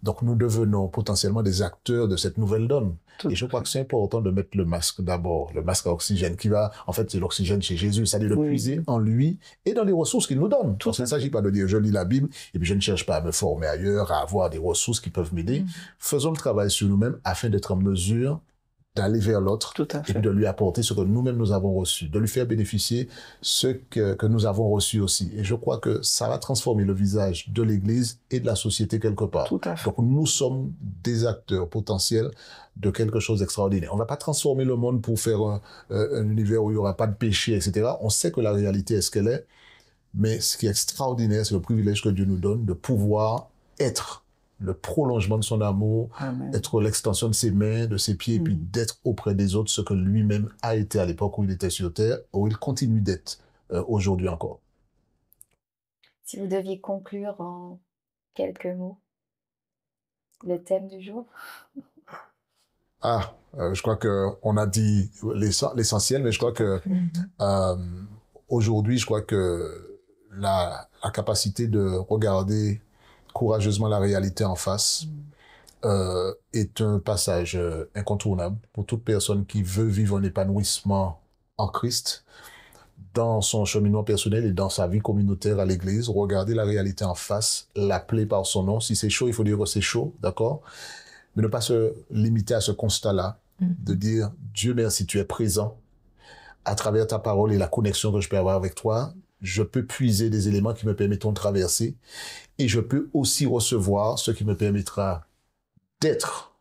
Donc, nous devenons potentiellement des acteurs de cette nouvelle donne. Tout Et je crois que c'est important de mettre le masque d'abord, le masque à oxygène qui va, en fait, c'est l'oxygène chez Jésus, c'est-à-dire de Oui. puiser en lui et dans les ressources qu'il nous donne. Tout Donc, il à ne s'agit pas de dire je lis la Bible et puis je ne cherche pas à me former ailleurs, à avoir des ressources qui peuvent m'aider. Faisons le travail sur nous-mêmes afin d'être en mesure d'aller vers l'autre Tout à et fait. puis de lui apporter ce que nous-mêmes nous avons reçu, de lui faire bénéficier ce que nous avons reçu aussi. Et je crois que ça va transformer le visage de l'Église et de la société quelque part. Tout à fait. Donc nous sommes des acteurs potentiels de quelque chose d'extraordinaire. On ne va pas transformer le monde pour faire un univers où il n'y aura pas de péché, etc. On sait que la réalité est ce qu'elle est, mais ce qui est extraordinaire, c'est le privilège que Dieu nous donne de pouvoir être le prolongement de son amour, Amen. être l'extension de ses mains, de ses pieds, et puis d'être auprès des autres ce que lui-même a été à l'époque où il était sur Terre, où il continue d'être aujourd'hui encore. Si vous deviez conclure en quelques mots le thème du jour. Je crois qu'on a dit l'essentiel, mais je crois que aujourd'hui, je crois que la capacité de regarder courageusement la réalité en face est un passage incontournable pour toute personne qui veut vivre un épanouissement en Christ dans son cheminement personnel et dans sa vie communautaire à l'église. Regarder la réalité en face, l'appeler par son nom. Si c'est chaud, il faut dire que c'est chaud, d'accord? Mais ne pas se limiter à ce constat-là, de dire Dieu merci, tu es présent à travers ta parole et la connexion que je peux avoir avec toi. Je peux puiser des éléments qui me permettront de traverser et je peux aussi recevoir ce qui me permettra d'être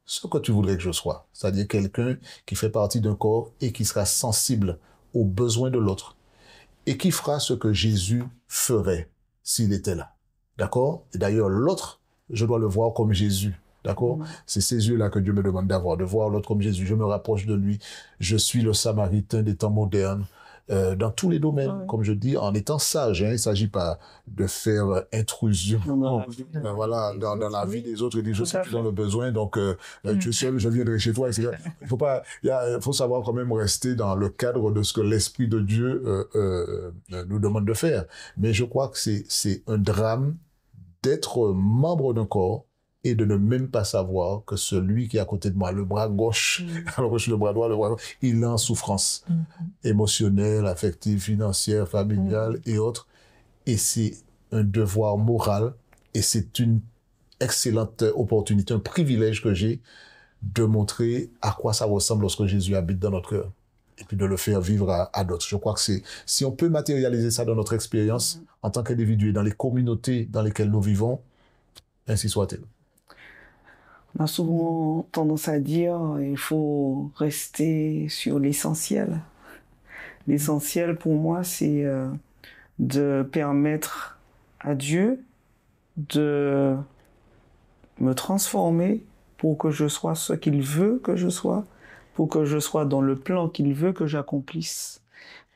ce que tu voudrais que je sois. C'est-à-dire quelqu'un qui fait partie d'un corps et qui sera sensible aux besoins de l'autre et qui fera ce que Jésus ferait s'il était là. D'accord? Et d'ailleurs, l'autre, je dois le voir comme Jésus. D'accord? C'est ces yeux-là que Dieu me demande d'avoir, de voir l'autre comme Jésus. Je me rapproche de lui. Je suis le Samaritain des temps modernes. Dans tous les domaines, comme je dis, en étant sage. Hein, il ne s'agit pas de faire intrusion voilà, dans la vie des autres et dire je sais que tu es dans le besoin, donc tu es seul, je viendrai chez toi, etc. Il faut savoir quand même rester dans le cadre de ce que l'Esprit de Dieu nous demande de faire. Mais je crois que c'est un drame d'être membre d'un corps et de ne même pas savoir que celui qui est à côté de moi, le bras gauche, alors que je suis le bras droit, il est en souffrance émotionnelle, affective, financière, familiale et autres. Et c'est un devoir moral et c'est une excellente opportunité, un privilège que j'ai de montrer à quoi ça ressemble lorsque Jésus habite dans notre cœur et puis de le faire vivre à d'autres. Je crois que si on peut matérialiser ça dans notre expérience en tant qu'individu et dans les communautés dans lesquelles nous vivons, ainsi soit-il. On a souvent tendance à dire il faut rester sur l'essentiel. L'essentiel pour moi, c'est de permettre à Dieu de me transformer pour que je sois ce qu'il veut que je sois, pour que je sois dans le plan qu'il veut que j'accomplisse,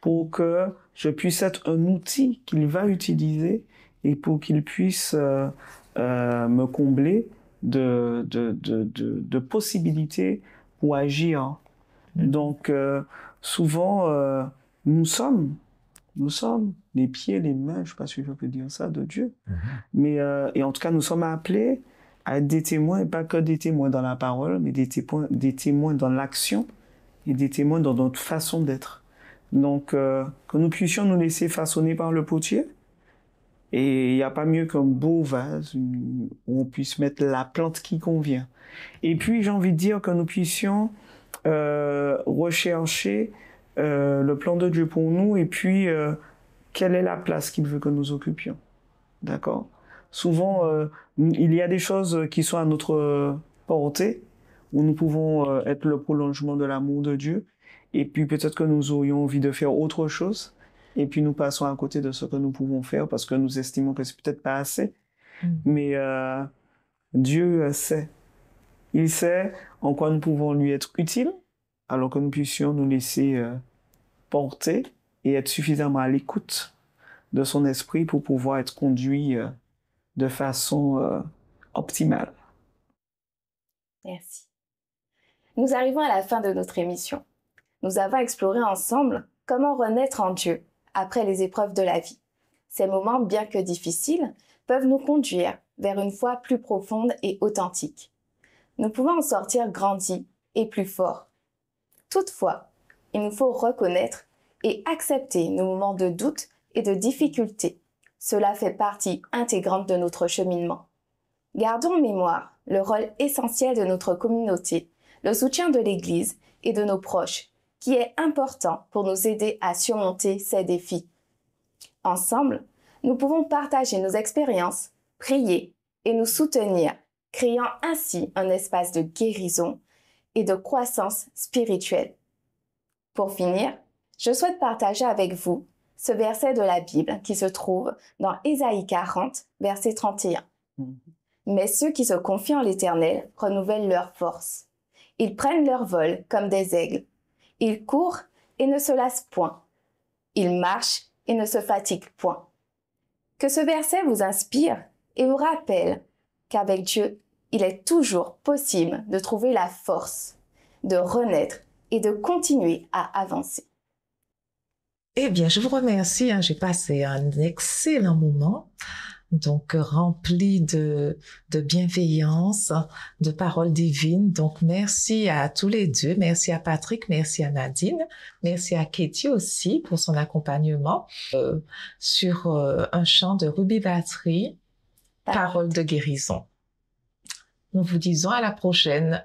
pour que je puisse être un outil qu'il va utiliser et pour qu'il puisse me combler de possibilités pour agir. Donc, souvent, nous sommes les pieds, les mains, je ne sais pas si je peux dire ça, de Dieu. Mais, et en tout cas, nous sommes appelés à être des témoins, et pas que des témoins dans la parole, mais des témoins dans l'action et des témoins dans notre façon d'être. Donc, que nous puissions nous laisser façonner par le potier. Et il n'y a pas mieux qu'un beau vase où on puisse mettre la plante qui convient. Et puis, j'ai envie de dire que nous puissions rechercher le plan de Dieu pour nous et puis quelle est la place qu'il veut que nous occupions. D'accord? Souvent, il y a des choses qui sont à notre portée, où nous pouvons être le prolongement de l'amour de Dieu. Et puis, peut-être que nous aurions envie de faire autre chose. Et puis nous passons à côté de ce que nous pouvons faire parce que nous estimons que c'est peut-être pas assez. Mais Dieu sait. Il sait en quoi nous pouvons lui être utiles, alors que nous puissions nous laisser porter et être suffisamment à l'écoute de son esprit pour pouvoir être conduits de façon optimale. Merci. Nous arrivons à la fin de notre émission. Nous avons exploré ensemble comment renaître en Dieu après les épreuves de la vie. Ces moments, bien que difficiles, peuvent nous conduire vers une foi plus profonde et authentique. Nous pouvons en sortir grandis et plus forts. Toutefois, il nous faut reconnaître et accepter nos moments de doute et de difficulté. Cela fait partie intégrante de notre cheminement. Gardons en mémoire le rôle essentiel de notre communauté, le soutien de l'Église et de nos proches, qui est important pour nous aider à surmonter ces défis. Ensemble, nous pouvons partager nos expériences, prier et nous soutenir, créant ainsi un espace de guérison et de croissance spirituelle. Pour finir, je souhaite partager avec vous ce verset de la Bible qui se trouve dans Ésaïe 40, verset 31. Mais ceux qui se confient en l'Éternel renouvellent leur force. Ils prennent leur vol comme des aigles. Ils courent et ne se lassent point. Ils marchent et ne se fatiguent point. Que ce verset vous inspire et vous rappelle qu'avec Dieu, il est toujours possible de trouver la force, de renaître et de continuer à avancer. Eh bien, je vous remercie. J'ai passé un excellent moment, donc rempli de bienveillance, de paroles divines. Donc, merci à tous les deux. Merci à Patrick, merci à Nadine, merci à Katie aussi pour son accompagnement sur un chant de Ruby Battery, Paroles de guérison. Nous vous disons à la prochaine.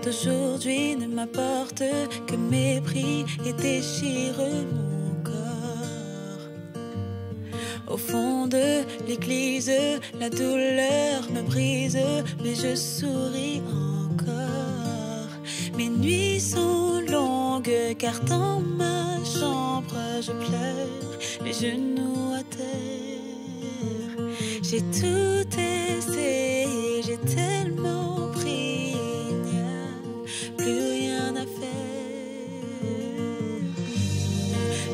D'aujourd'hui ne m'apporte que mépris et déchire mon corps. Au fond de l'église, la douleur me brise, mais je souris encore. Mes nuits sont longues car dans ma chambre je pleure, les genoux à terre. J'ai tout essayé, j'ai tellement pris, plus rien à faire.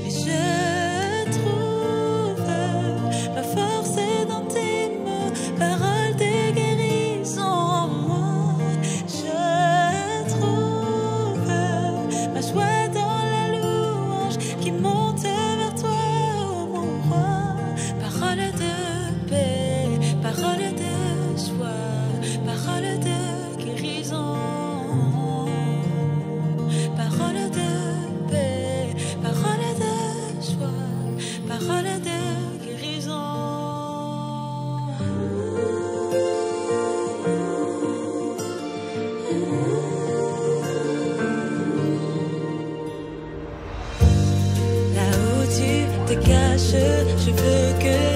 Mais je trouve ma force dans tes mots, paroles de guérison. Moi, je trouve ma joie dans la louange qui monte vers toi, oh mon roi. Paroles de paix, paroles de joie, paroles de guérison. Parole de paix, parole de joie, parole de guérison. Là où tu te caches, je veux que